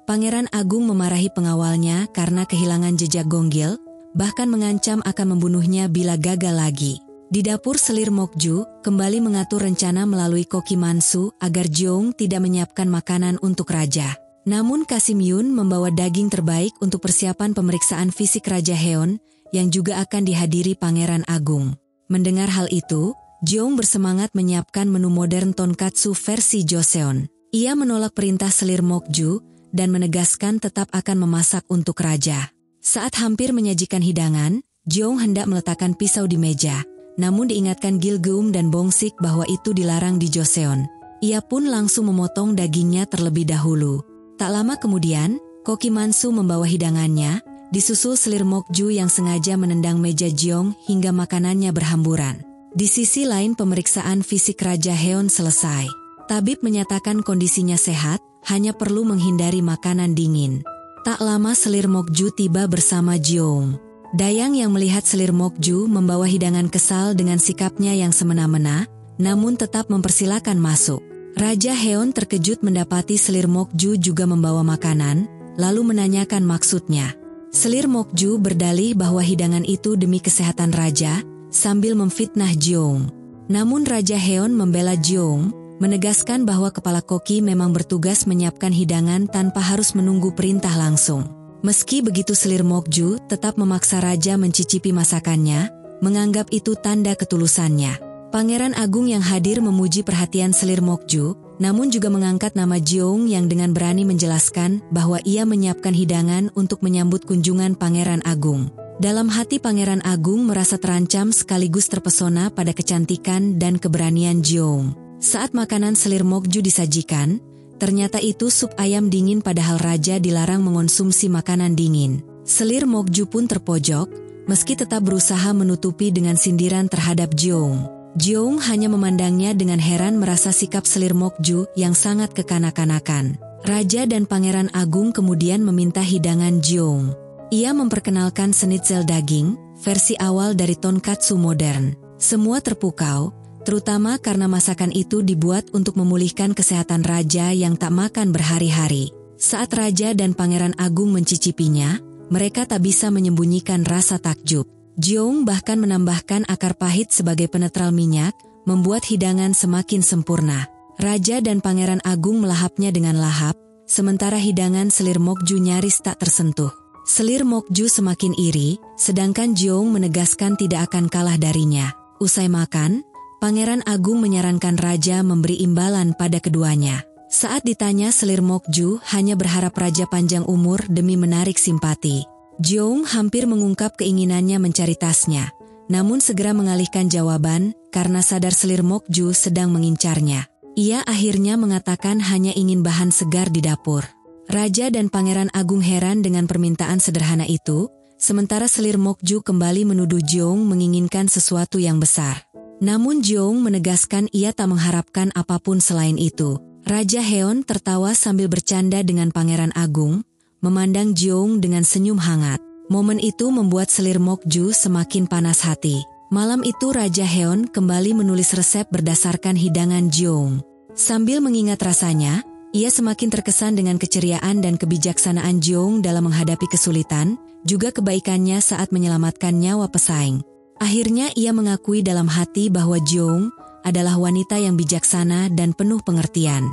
Pangeran Agung memarahi pengawalnya karena kehilangan jejak Gonggil, bahkan mengancam akan membunuhnya bila gagal lagi. Di dapur Selir Mokju, kembali mengatur rencana melalui Koki Mansu agar Jeong tidak menyiapkan makanan untuk raja. Namun Kasih Myun membawa daging terbaik untuk persiapan pemeriksaan fisik Raja Heon, yang juga akan dihadiri Pangeran Agung. Mendengar hal itu, Jeong bersemangat menyiapkan menu modern tonkatsu versi Joseon. Ia menolak perintah Selir Mokju, dan menegaskan tetap akan memasak untuk raja. Saat hampir menyajikan hidangan, Jeong hendak meletakkan pisau di meja, namun diingatkan Gilgeum dan Bongsik bahwa itu dilarang di Joseon. Ia pun langsung memotong dagingnya terlebih dahulu. Tak lama kemudian, Koki Mansu membawa hidangannya, disusul Selir Mokju yang sengaja menendang meja Jeong hingga makanannya berhamburan. Di sisi lain, pemeriksaan fisik Raja Heon selesai. Tabib menyatakan kondisinya sehat, hanya perlu menghindari makanan dingin. Tak lama Selir Mokju tiba bersama Jeong. Dayang yang melihat Selir Mokju membawa hidangan kesal dengan sikapnya yang semena-mena, namun tetap mempersilakan masuk. Raja Heon terkejut mendapati Selir Mokju juga membawa makanan, lalu menanyakan maksudnya. Selir Mokju berdalih bahwa hidangan itu demi kesehatan raja, sambil memfitnah Jeong. Namun Raja Heon membela Jeong, menegaskan bahwa kepala koki memang bertugas menyiapkan hidangan tanpa harus menunggu perintah langsung. Meski begitu Selir Mokju tetap memaksa raja mencicipi masakannya, menganggap itu tanda ketulusannya. Pangeran Agung yang hadir memuji perhatian Selir Mokju, namun juga mengangkat nama Jeong yang dengan berani menjelaskan bahwa ia menyiapkan hidangan untuk menyambut kunjungan Pangeran Agung. Dalam hati Pangeran Agung merasa terancam sekaligus terpesona pada kecantikan dan keberanian Jeong. Saat makanan Selir Mokju disajikan, ternyata itu sup ayam dingin padahal raja dilarang mengonsumsi makanan dingin. Selir Mokju pun terpojok, meski tetap berusaha menutupi dengan sindiran terhadap Jeong. Jeong hanya memandangnya dengan heran merasa sikap selir Mokju yang sangat kekanak-kanakan. Raja dan Pangeran Agung kemudian meminta hidangan Jeong. Ia memperkenalkan schnitzel daging, versi awal dari tonkatsu modern. Semua terpukau, terutama karena masakan itu dibuat untuk memulihkan kesehatan raja yang tak makan berhari-hari. Saat Raja dan Pangeran Agung mencicipinya, mereka tak bisa menyembunyikan rasa takjub. Jeong bahkan menambahkan akar pahit sebagai penetral minyak, membuat hidangan semakin sempurna. Raja dan Pangeran Agung melahapnya dengan lahap, sementara hidangan selir Mokju nyaris tak tersentuh. Selir Mokju semakin iri, sedangkan Jeong menegaskan tidak akan kalah darinya. Usai makan, Pangeran Agung menyarankan Raja memberi imbalan pada keduanya. Saat ditanya, selir Mokju hanya berharap Raja panjang umur demi menarik simpati. Jeong hampir mengungkap keinginannya mencari tasnya, namun segera mengalihkan jawaban karena sadar selir Mokju sedang mengincarnya. Ia akhirnya mengatakan hanya ingin bahan segar di dapur. Raja dan Pangeran Agung heran dengan permintaan sederhana itu, sementara selir Mokju kembali menuduh Jeong menginginkan sesuatu yang besar. Namun Jeong menegaskan ia tak mengharapkan apapun selain itu. Raja Heon tertawa sambil bercanda dengan Pangeran Agung, memandang Jeong dengan senyum hangat. Momen itu membuat selir Mokju semakin panas hati. Malam itu Raja Heon kembali menulis resep berdasarkan hidangan Jeong. Sambil mengingat rasanya, ia semakin terkesan dengan keceriaan dan kebijaksanaan Jeong dalam menghadapi kesulitan, juga kebaikannya saat menyelamatkan nyawa pesaing. Akhirnya ia mengakui dalam hati bahwa Jeong adalah wanita yang bijaksana dan penuh pengertian.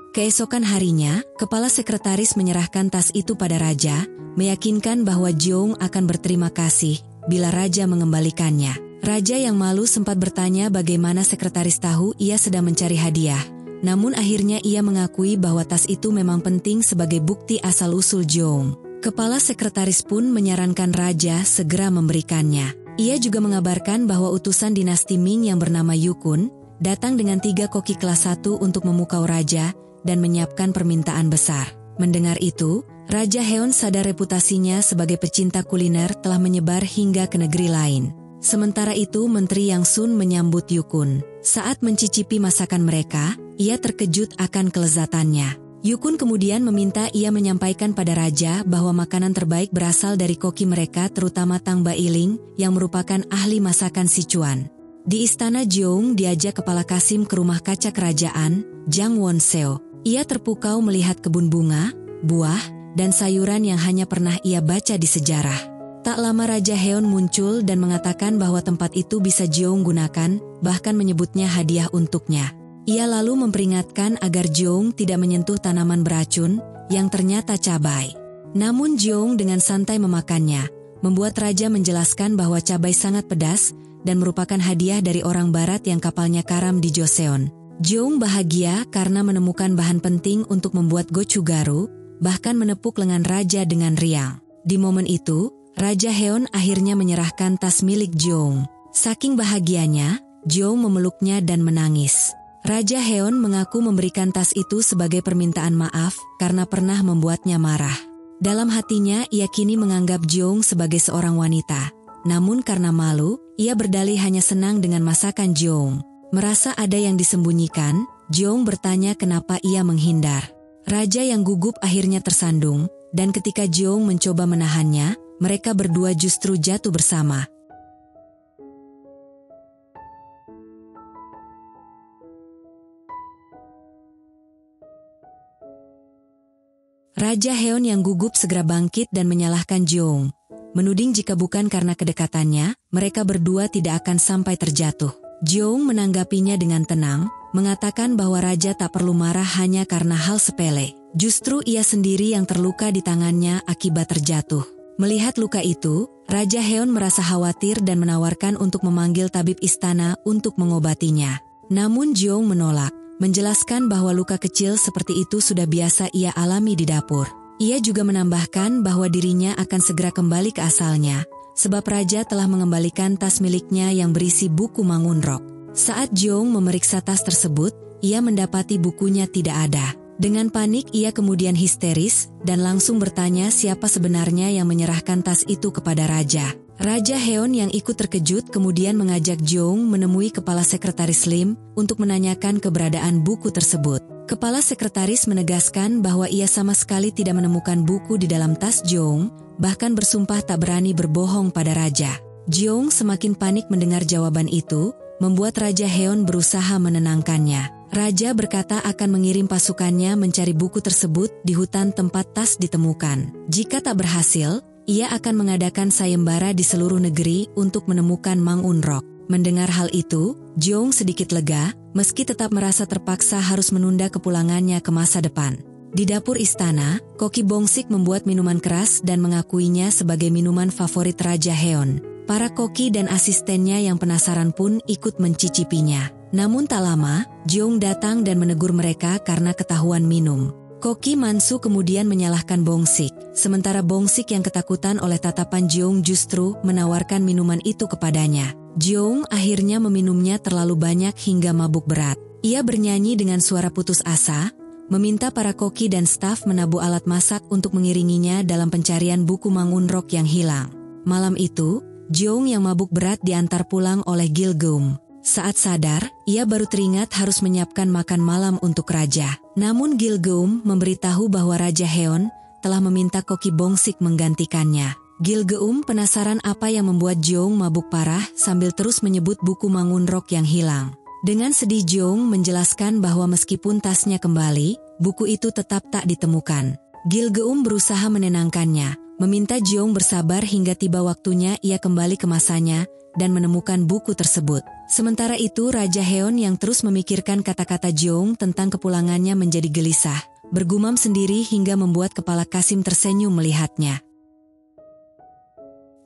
Keesokan harinya, kepala sekretaris menyerahkan tas itu pada Raja, meyakinkan bahwa Jeong akan berterima kasih bila Raja mengembalikannya. Raja yang malu sempat bertanya bagaimana sekretaris tahu ia sedang mencari hadiah. Namun akhirnya ia mengakui bahwa tas itu memang penting sebagai bukti asal-usul Jeong. Kepala sekretaris pun menyarankan Raja segera memberikannya. Ia juga mengabarkan bahwa utusan dinasti Ming yang bernama Yukun datang dengan 3 koki kelas 1 untuk memukau Raja dan menyiapkan permintaan besar. Mendengar itu, Raja Heon sadar reputasinya sebagai pecinta kuliner telah menyebar hingga ke negeri lain. Sementara itu Menteri Yang Sun menyambut Yukun. Saat mencicipi masakan mereka, ia terkejut akan kelezatannya. Yukun kemudian meminta ia menyampaikan pada Raja bahwa makanan terbaik berasal dari koki mereka terutama Tang Bailing yang merupakan ahli masakan Sichuan. Di istana Jeong diajak Kepala Kasim ke rumah kaca kerajaan, Jang Wonseo. Ia terpukau melihat kebun bunga, buah, dan sayuran yang hanya pernah ia baca di sejarah. Tak lama Raja Heon muncul dan mengatakan bahwa tempat itu bisa Jeong gunakan, bahkan menyebutnya hadiah untuknya. Ia lalu memperingatkan agar Jeong tidak menyentuh tanaman beracun, yang ternyata cabai. Namun Jeong dengan santai memakannya, membuat Raja menjelaskan bahwa cabai sangat pedas, dan merupakan hadiah dari orang barat yang kapalnya karam di Joseon. Jeong bahagia karena menemukan bahan penting untuk membuat gochugaru, bahkan menepuk lengan Raja dengan riang. Di momen itu, Raja Heon akhirnya menyerahkan tas milik Jeong. Saking bahagianya, Jeong memeluknya dan menangis. Raja Heon mengaku memberikan tas itu sebagai permintaan maaf karena pernah membuatnya marah. Dalam hatinya ia kini menganggap Jeong sebagai seorang wanita. Namun karena malu, ia berdalih hanya senang dengan masakan Jeong. Merasa ada yang disembunyikan, Jeong bertanya kenapa ia menghindar. Raja yang gugup akhirnya tersandung, dan ketika Jeong mencoba menahannya, mereka berdua justru jatuh bersama. Raja Heon yang gugup segera bangkit dan menyalahkan Jeong, menuding jika bukan karena kedekatannya, mereka berdua tidak akan sampai terjatuh. Jeong menanggapinya dengan tenang, mengatakan bahwa Raja tak perlu marah hanya karena hal sepele. Justru ia sendiri yang terluka di tangannya akibat terjatuh. Melihat luka itu, Raja Heon merasa khawatir dan menawarkan untuk memanggil tabib istana untuk mengobatinya. Namun Jeong menolak, menjelaskan bahwa luka kecil seperti itu sudah biasa ia alami di dapur. Ia juga menambahkan bahwa dirinya akan segera kembali ke asalnya, sebab Raja telah mengembalikan tas miliknya yang berisi buku Mangunrok. Saat Jeong memeriksa tas tersebut, ia mendapati bukunya tidak ada. Dengan panik ia kemudian histeris dan langsung bertanya siapa sebenarnya yang menyerahkan tas itu kepada Raja. Raja Heon yang ikut terkejut kemudian mengajak Jeong menemui kepala sekretaris Lim untuk menanyakan keberadaan buku tersebut. Kepala sekretaris menegaskan bahwa ia sama sekali tidak menemukan buku di dalam tas Jeong, bahkan bersumpah tak berani berbohong pada Raja. Jeong semakin panik mendengar jawaban itu, membuat Raja Heon berusaha menenangkannya. Raja berkata akan mengirim pasukannya mencari buku tersebut di hutan tempat tas ditemukan. Jika tak berhasil, ia akan mengadakan sayembara di seluruh negeri untuk menemukan Mang Unrok. Mendengar hal itu, Jeong sedikit lega, meski tetap merasa terpaksa harus menunda kepulangannya ke masa depan. Di dapur istana, Koki Bongsik membuat minuman keras dan mengakuinya sebagai minuman favorit Raja Heon. Para koki dan asistennya yang penasaran pun ikut mencicipinya. Namun tak lama, Jeong datang dan menegur mereka karena ketahuan minum. Koki Mansu kemudian menyalahkan Bongsik, sementara Bongsik yang ketakutan oleh tatapan Jeong justru menawarkan minuman itu kepadanya. Jeong akhirnya meminumnya terlalu banyak hingga mabuk berat. Ia bernyanyi dengan suara putus asa, meminta para koki dan staf menabuh alat masak untuk mengiringinya dalam pencarian buku Mang Unrok yang hilang. Malam itu, Jeong yang mabuk berat diantar pulang oleh Gilgeum. Saat sadar, ia baru teringat harus menyiapkan makan malam untuk Raja. Namun Gilgeum memberitahu bahwa Raja Heon telah meminta Koki Bongsik menggantikannya. Gilgeum penasaran apa yang membuat Jeong mabuk parah sambil terus menyebut buku Mang Unrok yang hilang. Dengan sedih Jeong menjelaskan bahwa meskipun tasnya kembali, buku itu tetap tak ditemukan. Gilgeum berusaha menenangkannya, meminta Jeong bersabar hingga tiba waktunya ia kembali ke masanya dan menemukan buku tersebut. Sementara itu Raja Heon yang terus memikirkan kata-kata Jeong tentang kepulangannya menjadi gelisah, bergumam sendiri hingga membuat kepala Kasim tersenyum melihatnya.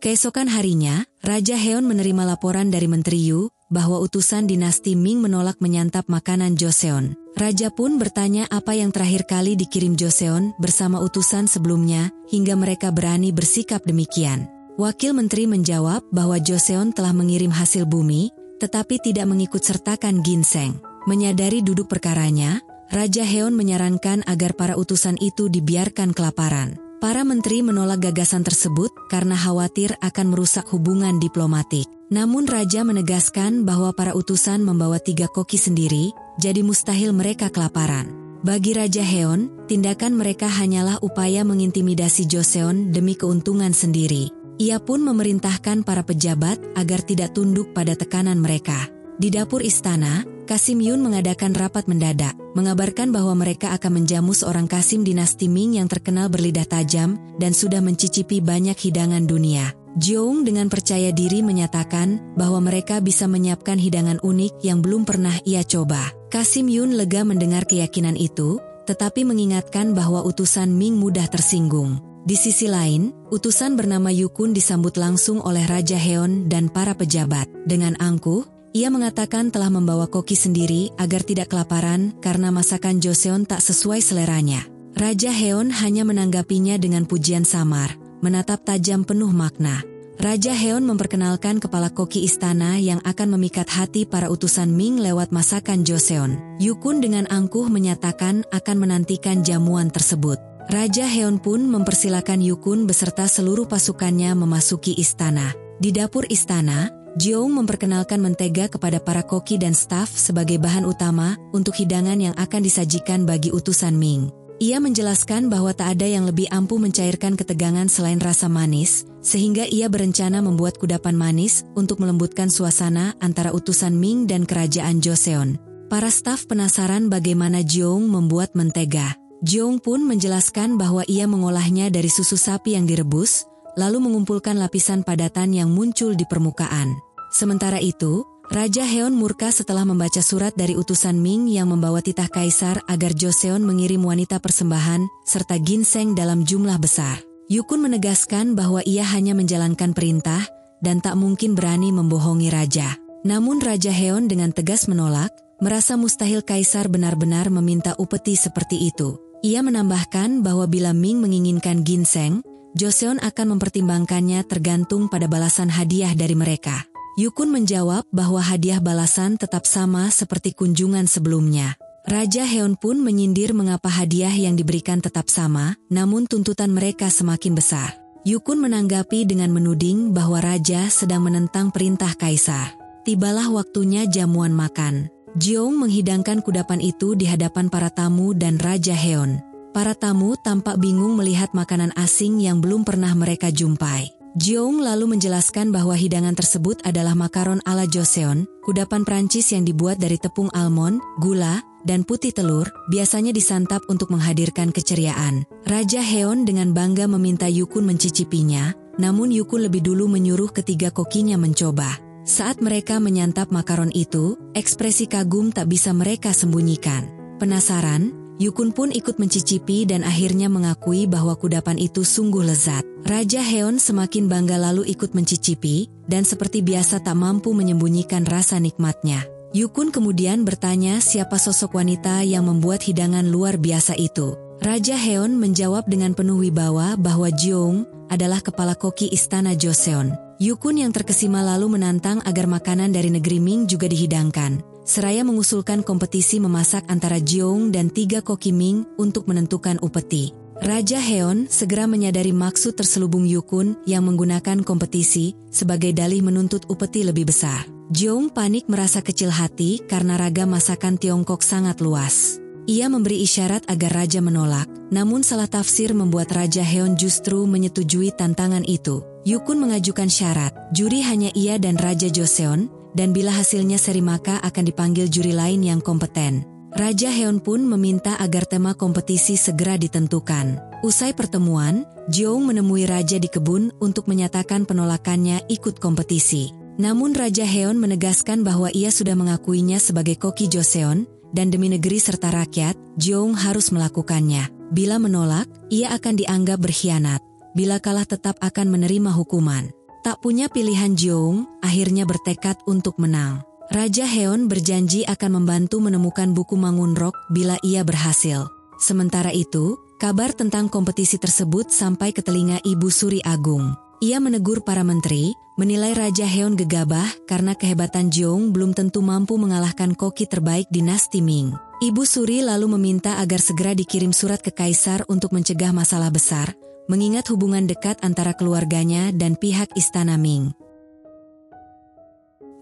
Keesokan harinya, Raja Heon menerima laporan dari Menteri Yu bahwa utusan dinasti Ming menolak menyantap makanan Joseon. Raja pun bertanya apa yang terakhir kali dikirim Joseon bersama utusan sebelumnya hingga mereka berani bersikap demikian. Wakil Menteri menjawab bahwa Joseon telah mengirim hasil bumi, tetapi tidak mengikut sertakan ginseng. Menyadari duduk perkaranya, Raja Heon menyarankan agar para utusan itu dibiarkan kelaparan. Para menteri menolak gagasan tersebut karena khawatir akan merusak hubungan diplomatik. Namun Raja menegaskan bahwa para utusan membawa 3 koki sendiri, jadi mustahil mereka kelaparan. Bagi Raja Heon, tindakan mereka hanyalah upaya mengintimidasi Joseon demi keuntungan sendiri. Ia pun memerintahkan para pejabat agar tidak tunduk pada tekanan mereka. Di dapur istana, Kasim Yun mengadakan rapat mendadak, mengabarkan bahwa mereka akan menjamu seorang Kasim dinasti Ming yang terkenal berlidah tajam dan sudah mencicipi banyak hidangan dunia. Jeong dengan percaya diri menyatakan bahwa mereka bisa menyiapkan hidangan unik yang belum pernah ia coba. Kasim Yun lega mendengar keyakinan itu, tetapi mengingatkan bahwa utusan Ming mudah tersinggung. Di sisi lain, utusan bernama Yukun disambut langsung oleh Raja Heon dan para pejabat. Dengan angkuh, ia mengatakan telah membawa koki sendiri agar tidak kelaparan karena masakan Joseon tak sesuai seleranya. Raja Heon hanya menanggapinya dengan pujian samar, menatap tajam penuh makna. Raja Heon memperkenalkan kepala koki istana yang akan memikat hati para utusan Ming lewat masakan Joseon. Yukun dengan angkuh menyatakan akan menantikan jamuan tersebut. Raja Heon pun mempersilakan Yukun beserta seluruh pasukannya memasuki istana. Di dapur istana, Jeong memperkenalkan mentega kepada para koki dan staf sebagai bahan utama untuk hidangan yang akan disajikan bagi utusan Ming. Ia menjelaskan bahwa tak ada yang lebih ampuh mencairkan ketegangan selain rasa manis, sehingga ia berencana membuat kudapan manis untuk melembutkan suasana antara utusan Ming dan kerajaan Joseon. Para staf penasaran bagaimana Jeong membuat mentega. Jeong pun menjelaskan bahwa ia mengolahnya dari susu sapi yang direbus, lalu mengumpulkan lapisan padatan yang muncul di permukaan. Sementara itu, Raja Heon murka setelah membaca surat dari utusan Ming yang membawa titah kaisar agar Joseon mengirim wanita persembahan serta ginseng dalam jumlah besar. Yukun menegaskan bahwa ia hanya menjalankan perintah dan tak mungkin berani membohongi raja. Namun Raja Heon dengan tegas menolak, merasa mustahil kaisar benar-benar meminta upeti seperti itu. Ia menambahkan bahwa bila Ming menginginkan ginseng, Joseon akan mempertimbangkannya tergantung pada balasan hadiah dari mereka. Yukun menjawab bahwa hadiah balasan tetap sama seperti kunjungan sebelumnya. Raja Heon pun menyindir mengapa hadiah yang diberikan tetap sama, namun tuntutan mereka semakin besar. Yukun menanggapi dengan menuding bahwa raja sedang menentang perintah kaisar. Tibalah waktunya jamuan makan. Jeong menghidangkan kudapan itu di hadapan para tamu dan Raja Heon. Para tamu tampak bingung melihat makanan asing yang belum pernah mereka jumpai. Jeong lalu menjelaskan bahwa hidangan tersebut adalah makaron ala Joseon, kudapan Prancis yang dibuat dari tepung almond, gula, dan putih telur, biasanya disantap untuk menghadirkan keceriaan. Raja Heon dengan bangga meminta Yukun mencicipinya, namun Yukun lebih dulu menyuruh ketiga kokinya mencoba. Saat mereka menyantap makaron itu, ekspresi kagum tak bisa mereka sembunyikan. Penasaran, Yukun pun ikut mencicipi dan akhirnya mengakui bahwa kudapan itu sungguh lezat. Raja Heon semakin bangga lalu ikut mencicipi, dan seperti biasa tak mampu menyembunyikan rasa nikmatnya. Yukun kemudian bertanya siapa sosok wanita yang membuat hidangan luar biasa itu. Raja Heon menjawab dengan penuh wibawa bahwa Jeong adalah kepala koki istana Joseon. Yukun yang terkesima lalu menantang agar makanan dari negeri Ming juga dihidangkan. Seraya mengusulkan kompetisi memasak antara Jeong dan 3 koki Ming untuk menentukan upeti. Raja Heon segera menyadari maksud terselubung Yukun yang menggunakan kompetisi sebagai dalih menuntut upeti lebih besar. Jeong panik merasa kecil hati karena ragam masakan Tiongkok sangat luas. Ia memberi isyarat agar raja menolak, namun salah tafsir membuat Raja Heon justru menyetujui tantangan itu. Yukun mengajukan syarat, juri hanya ia dan Raja Joseon, dan bila hasilnya seri maka akan dipanggil juri lain yang kompeten. Raja Heon pun meminta agar tema kompetisi segera ditentukan. Usai pertemuan, Jeong menemui raja di kebun untuk menyatakan penolakannya ikut kompetisi. Namun Raja Heon menegaskan bahwa ia sudah mengakuinya sebagai koki Joseon, dan demi negeri serta rakyat, Jeong harus melakukannya. Bila menolak, ia akan dianggap berkhianat. Bila kalah tetap akan menerima hukuman. Tak punya pilihan, Jeong akhirnya bertekad untuk menang. Raja Heon berjanji akan membantu menemukan buku Mangunrok bila ia berhasil. Sementara itu, kabar tentang kompetisi tersebut sampai ke telinga Ibu Suri Agung. Ia menegur para menteri, menilai Raja Heon gegabah karena kehebatan Jeong belum tentu mampu mengalahkan koki terbaik dinasti Ming. Ibu Suri lalu meminta agar segera dikirim surat ke kaisar untuk mencegah masalah besar, mengingat hubungan dekat antara keluarganya dan pihak istana Ming.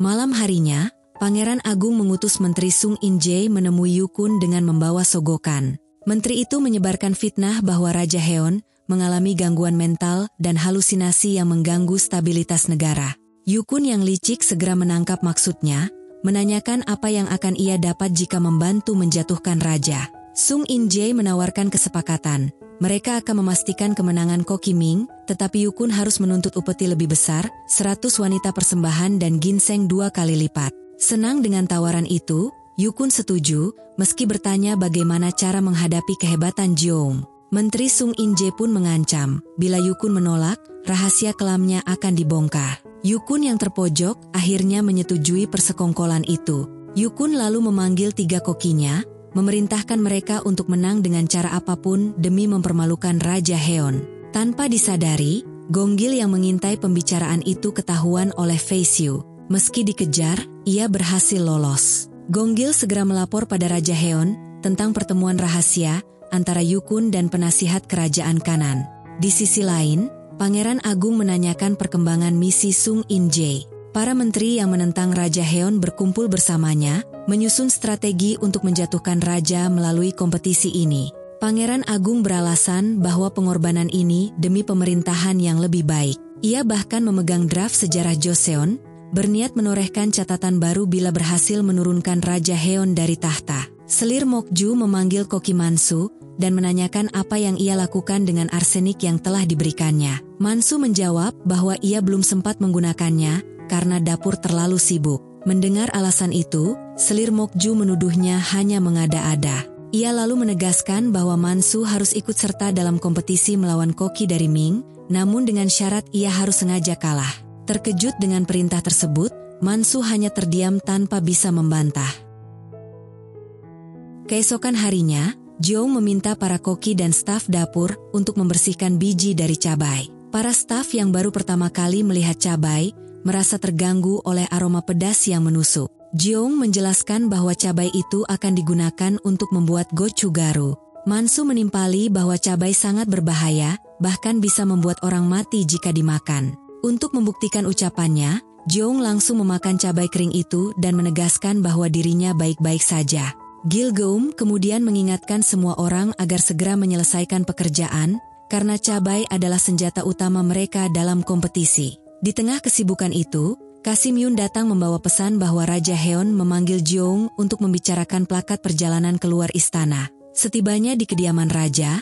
Malam harinya, Pangeran Agung mengutus Menteri Sung In-jae menemui Yukun dengan membawa sogokan. Menteri itu menyebarkan fitnah bahwa Raja Heon mengalami gangguan mental dan halusinasi yang mengganggu stabilitas negara. Yukun yang licik segera menangkap maksudnya, menanyakan apa yang akan ia dapat jika membantu menjatuhkan raja. Sung In-jae menawarkan kesepakatan. Mereka akan memastikan kemenangan koki Ming, tetapi Yukun harus menuntut upeti lebih besar, 100 wanita persembahan dan ginseng 2 kali lipat. Senang dengan tawaran itu, Yukun setuju, meski bertanya bagaimana cara menghadapi kehebatan Jeong. Menteri Sung In-jae pun mengancam, bila Yukun menolak, rahasia kelamnya akan dibongkar. Yukun yang terpojok akhirnya menyetujui persekongkolan itu. Yukun lalu memanggil 3 kokinya, memerintahkan mereka untuk menang dengan cara apapun demi mempermalukan Raja Heon. Tanpa disadari, Gonggil yang mengintai pembicaraan itu ketahuan oleh Fei Xiu. Meski dikejar, ia berhasil lolos. Gonggil segera melapor pada Raja Heon tentang pertemuan rahasia antara Yukun dan penasihat kerajaan kanan. Di sisi lain, Pangeran Agung menanyakan perkembangan misi Sung In-jae. Para menteri yang menentang Raja Heon berkumpul bersamanya, menyusun strategi untuk menjatuhkan raja melalui kompetisi ini. Pangeran Agung beralasan bahwa pengorbanan ini demi pemerintahan yang lebih baik. Ia bahkan memegang draft sejarah Joseon, berniat menorehkan catatan baru bila berhasil menurunkan Raja Heon dari tahta. Selir Mokju memanggil Koki Mansu dan menanyakan apa yang ia lakukan dengan arsenik yang telah diberikannya. Mansu menjawab bahwa ia belum sempat menggunakannya karena dapur terlalu sibuk. Mendengar alasan itu, Selir Mokju menuduhnya hanya mengada-ada. Ia lalu menegaskan bahwa Mansu harus ikut serta dalam kompetisi melawan koki dari Ming, namun dengan syarat ia harus sengaja kalah. Terkejut dengan perintah tersebut, Mansu hanya terdiam tanpa bisa membantah. Keesokan harinya, Jeong meminta para koki dan staf dapur untuk membersihkan biji dari cabai. Para staf yang baru pertama kali melihat cabai merasa terganggu oleh aroma pedas yang menusuk. Jeong menjelaskan bahwa cabai itu akan digunakan untuk membuat gochugaru. Mansu menimpali bahwa cabai sangat berbahaya, bahkan bisa membuat orang mati jika dimakan. Untuk membuktikan ucapannya, Jeong langsung memakan cabai kering itu dan menegaskan bahwa dirinya baik-baik saja. Gilgeum kemudian mengingatkan semua orang agar segera menyelesaikan pekerjaan, karena cabai adalah senjata utama mereka dalam kompetisi. Di tengah kesibukan itu, Kasimyun datang membawa pesan bahwa Raja Heon memanggil Jeong untuk membicarakan plakat perjalanan keluar istana. Setibanya di kediaman Raja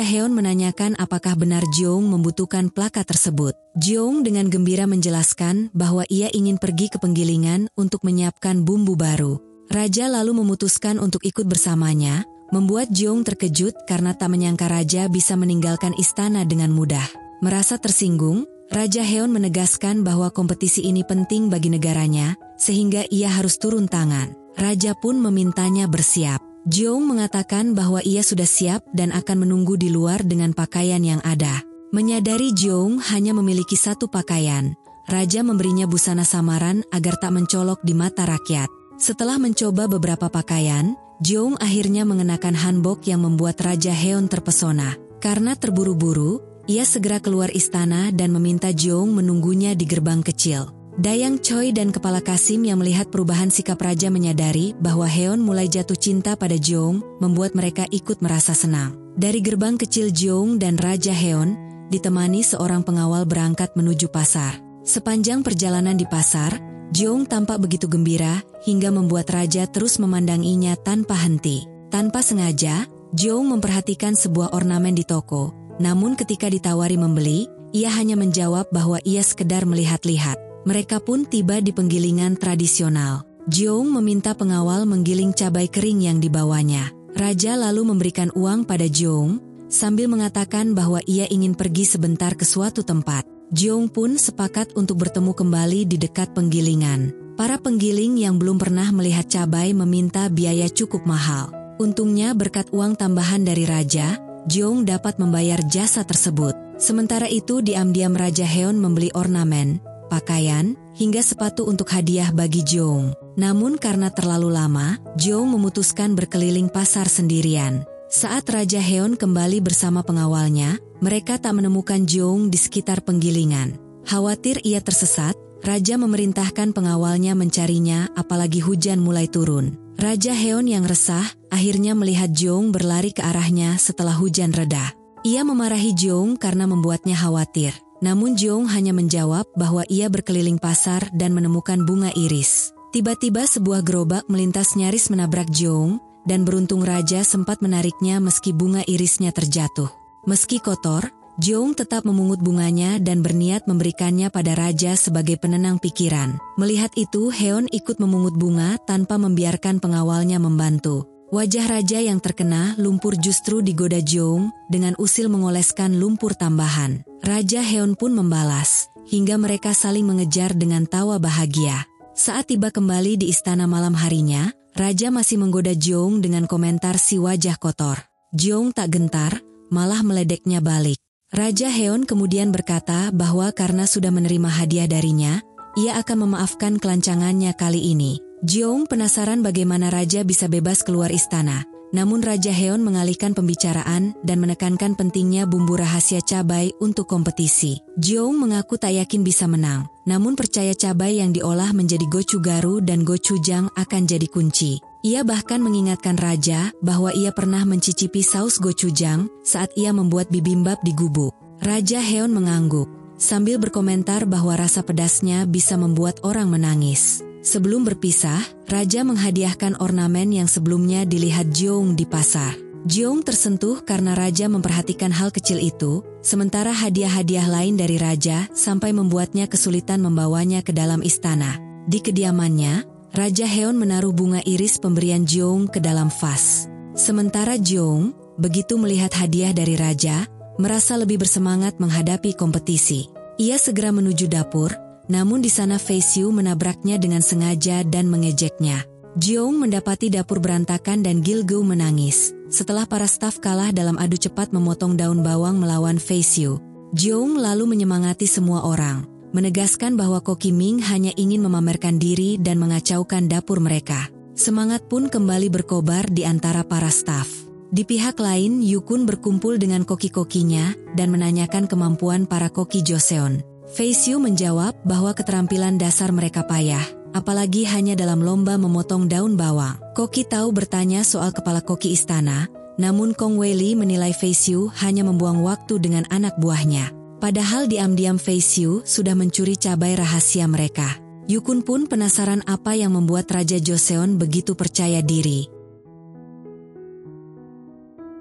Heon menanyakan apakah benar Jeong membutuhkan plakat tersebut. Jeong dengan gembira menjelaskan bahwa ia ingin pergi ke penggilingan untuk menyiapkan bumbu baru. Raja lalu memutuskan untuk ikut bersamanya, membuat Jeong terkejut karena tak menyangka Raja bisa meninggalkan istana dengan mudah. Merasa tersinggung, Raja Heon menegaskan bahwa kompetisi ini penting bagi negaranya, sehingga ia harus turun tangan. Raja pun memintanya bersiap. Jeong mengatakan bahwa ia sudah siap dan akan menunggu di luar dengan pakaian yang ada. Menyadari Jeong hanya memiliki satu pakaian, Raja memberinya busana samaran agar tak mencolok di mata rakyat. Setelah mencoba beberapa pakaian, Jeong akhirnya mengenakan hanbok yang membuat Raja Heon terpesona. Karena terburu-buru, ia segera keluar istana dan meminta Jeong menunggunya di gerbang kecil. Dayang Choi dan Kepala Kasim yang melihat perubahan sikap Raja menyadari bahwa Heon mulai jatuh cinta pada Jeong, membuat mereka ikut merasa senang. Dari gerbang kecil Jeong dan Raja Heon, ditemani seorang pengawal berangkat menuju pasar. Sepanjang perjalanan di pasar, Jeong tampak begitu gembira, hingga membuat Raja terus memandanginya tanpa henti. Tanpa sengaja, Jeong memperhatikan sebuah ornamen di toko, namun ketika ditawari membeli, ia hanya menjawab bahwa ia sekedar melihat-lihat. Mereka pun tiba di penggilingan tradisional. Jeong meminta pengawal menggiling cabai kering yang dibawanya. Raja lalu memberikan uang pada Jeong, sambil mengatakan bahwa ia ingin pergi sebentar ke suatu tempat. Jeong pun sepakat untuk bertemu kembali di dekat penggilingan. Para penggiling yang belum pernah melihat cabai meminta biaya cukup mahal. Untungnya berkat uang tambahan dari Raja, Jeong dapat membayar jasa tersebut. Sementara itu diam-diam Raja Heon membeli ornamen, pakaian, hingga sepatu untuk hadiah bagi Jeong. Namun karena terlalu lama, Jeong memutuskan berkeliling pasar sendirian. Saat Raja Heon kembali bersama pengawalnya, mereka tak menemukan Jeong di sekitar penggilingan. Khawatir ia tersesat, Raja memerintahkan pengawalnya mencarinya apalagi hujan mulai turun. Raja Heon yang resah, akhirnya melihat Jeong berlari ke arahnya setelah hujan reda. Ia memarahi Jeong karena membuatnya khawatir. Namun Jeong hanya menjawab bahwa ia berkeliling pasar dan menemukan bunga iris. Tiba-tiba sebuah gerobak melintas nyaris menabrak Jeong, dan beruntung Raja sempat menariknya meski bunga irisnya terjatuh. Meski kotor, Jeong tetap memungut bunganya dan berniat memberikannya pada Raja sebagai penenang pikiran. Melihat itu, Heon ikut memungut bunga tanpa membiarkan pengawalnya membantu. Wajah Raja yang terkena lumpur justru digoda Jeong dengan usil mengoleskan lumpur tambahan. Raja Heon pun membalas, hingga mereka saling mengejar dengan tawa bahagia. Saat tiba kembali di istana malam harinya, Raja masih menggoda Jeong dengan komentar si wajah kotor. Jeong tak gentar, malah meledeknya balik. Raja Heon kemudian berkata bahwa karena sudah menerima hadiah darinya, ia akan memaafkan kelancangannya kali ini. Jeong penasaran bagaimana Raja bisa bebas keluar istana. Namun Raja Heon mengalihkan pembicaraan dan menekankan pentingnya bumbu rahasia cabai untuk kompetisi. Jeong mengaku tak yakin bisa menang, namun percaya cabai yang diolah menjadi gochugaru dan gochujang akan jadi kunci. Ia bahkan mengingatkan Raja bahwa ia pernah mencicipi saus gochujang saat ia membuat bibimbap di gubuk. Raja Heon mengangguk, sambil berkomentar bahwa rasa pedasnya bisa membuat orang menangis. Sebelum berpisah, Raja menghadiahkan ornamen yang sebelumnya dilihat Jeong di pasar. Jeong tersentuh karena Raja memperhatikan hal kecil itu, sementara hadiah-hadiah lain dari Raja sampai membuatnya kesulitan membawanya ke dalam istana. Di kediamannya, Raja Heon menaruh bunga iris pemberian Jeong ke dalam vas. Sementara Jeong, begitu melihat hadiah dari Raja, merasa lebih bersemangat menghadapi kompetisi. Ia segera menuju dapur, namun di sana Fei Xiu menabraknya dengan sengaja dan mengejeknya. Jeong mendapati dapur berantakan dan Gilgeu menangis. Setelah para staf kalah dalam adu cepat memotong daun bawang melawan Fei Xiu, Jeong lalu menyemangati semua orang. menegaskan bahwa Koki Ming hanya ingin memamerkan diri dan mengacaukan dapur mereka. Semangat pun kembali berkobar di antara para staf. Di pihak lain, Yukun berkumpul dengan koki-kokinya dan menanyakan kemampuan para koki Joseon. Fei Xiu menjawab bahwa keterampilan dasar mereka payah, apalagi hanya dalam lomba memotong daun bawang. Koki Tao bertanya soal kepala koki istana, namun Kong Weili menilai Fei Xiu hanya membuang waktu dengan anak buahnya. Padahal diam-diam Fei Xiu sudah mencuri cabai rahasia mereka. Yukun pun penasaran apa yang membuat Raja Joseon begitu percaya diri.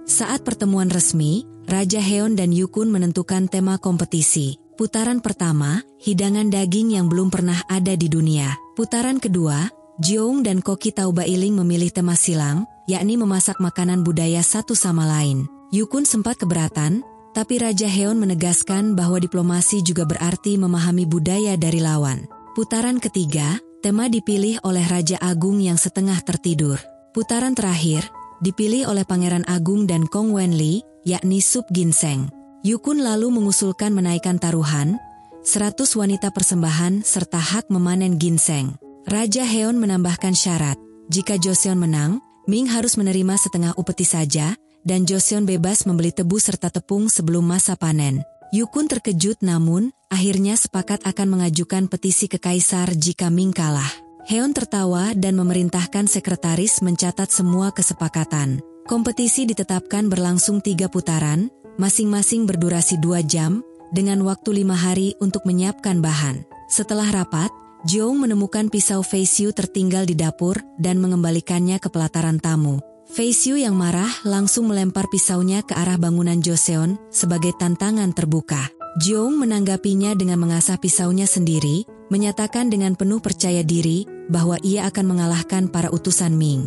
Saat pertemuan resmi, Raja Heon dan Yukun menentukan tema kompetisi. Putaran pertama, hidangan daging yang belum pernah ada di dunia. Putaran kedua, Jeong dan Koki Tao Bailing memilih tema silang, yakni memasak makanan budaya satu sama lain. Yukun sempat keberatan, tapi Raja Heon menegaskan bahwa diplomasi juga berarti memahami budaya dari lawan. Putaran ketiga, tema dipilih oleh Raja Agung yang setengah tertidur. Putaran terakhir, dipilih oleh Pangeran Agung dan Kong Wenli, yakni sup ginseng. Yukun lalu mengusulkan menaikkan taruhan, 100 wanita persembahan serta hak memanen ginseng. Raja Heon menambahkan syarat, jika Joseon menang, Ming harus menerima setengah upeti saja, dan Joseon bebas membeli tebu serta tepung sebelum masa panen. Yukun terkejut namun, akhirnya sepakat akan mengajukan petisi ke Kaisar jika Ming kalah. Heon tertawa dan memerintahkan sekretaris mencatat semua kesepakatan. Kompetisi ditetapkan berlangsung 3 putaran, masing-masing berdurasi 2 jam, dengan waktu 5 hari untuk menyiapkan bahan. Setelah rapat, Jeong menemukan pisau Fei Xiu tertinggal di dapur dan mengembalikannya ke pelataran tamu. Fei Xiu yang marah langsung melempar pisaunya ke arah bangunan Joseon sebagai tantangan terbuka. Jeong menanggapinya dengan mengasah pisaunya sendiri, menyatakan dengan penuh percaya diri bahwa ia akan mengalahkan para utusan Ming.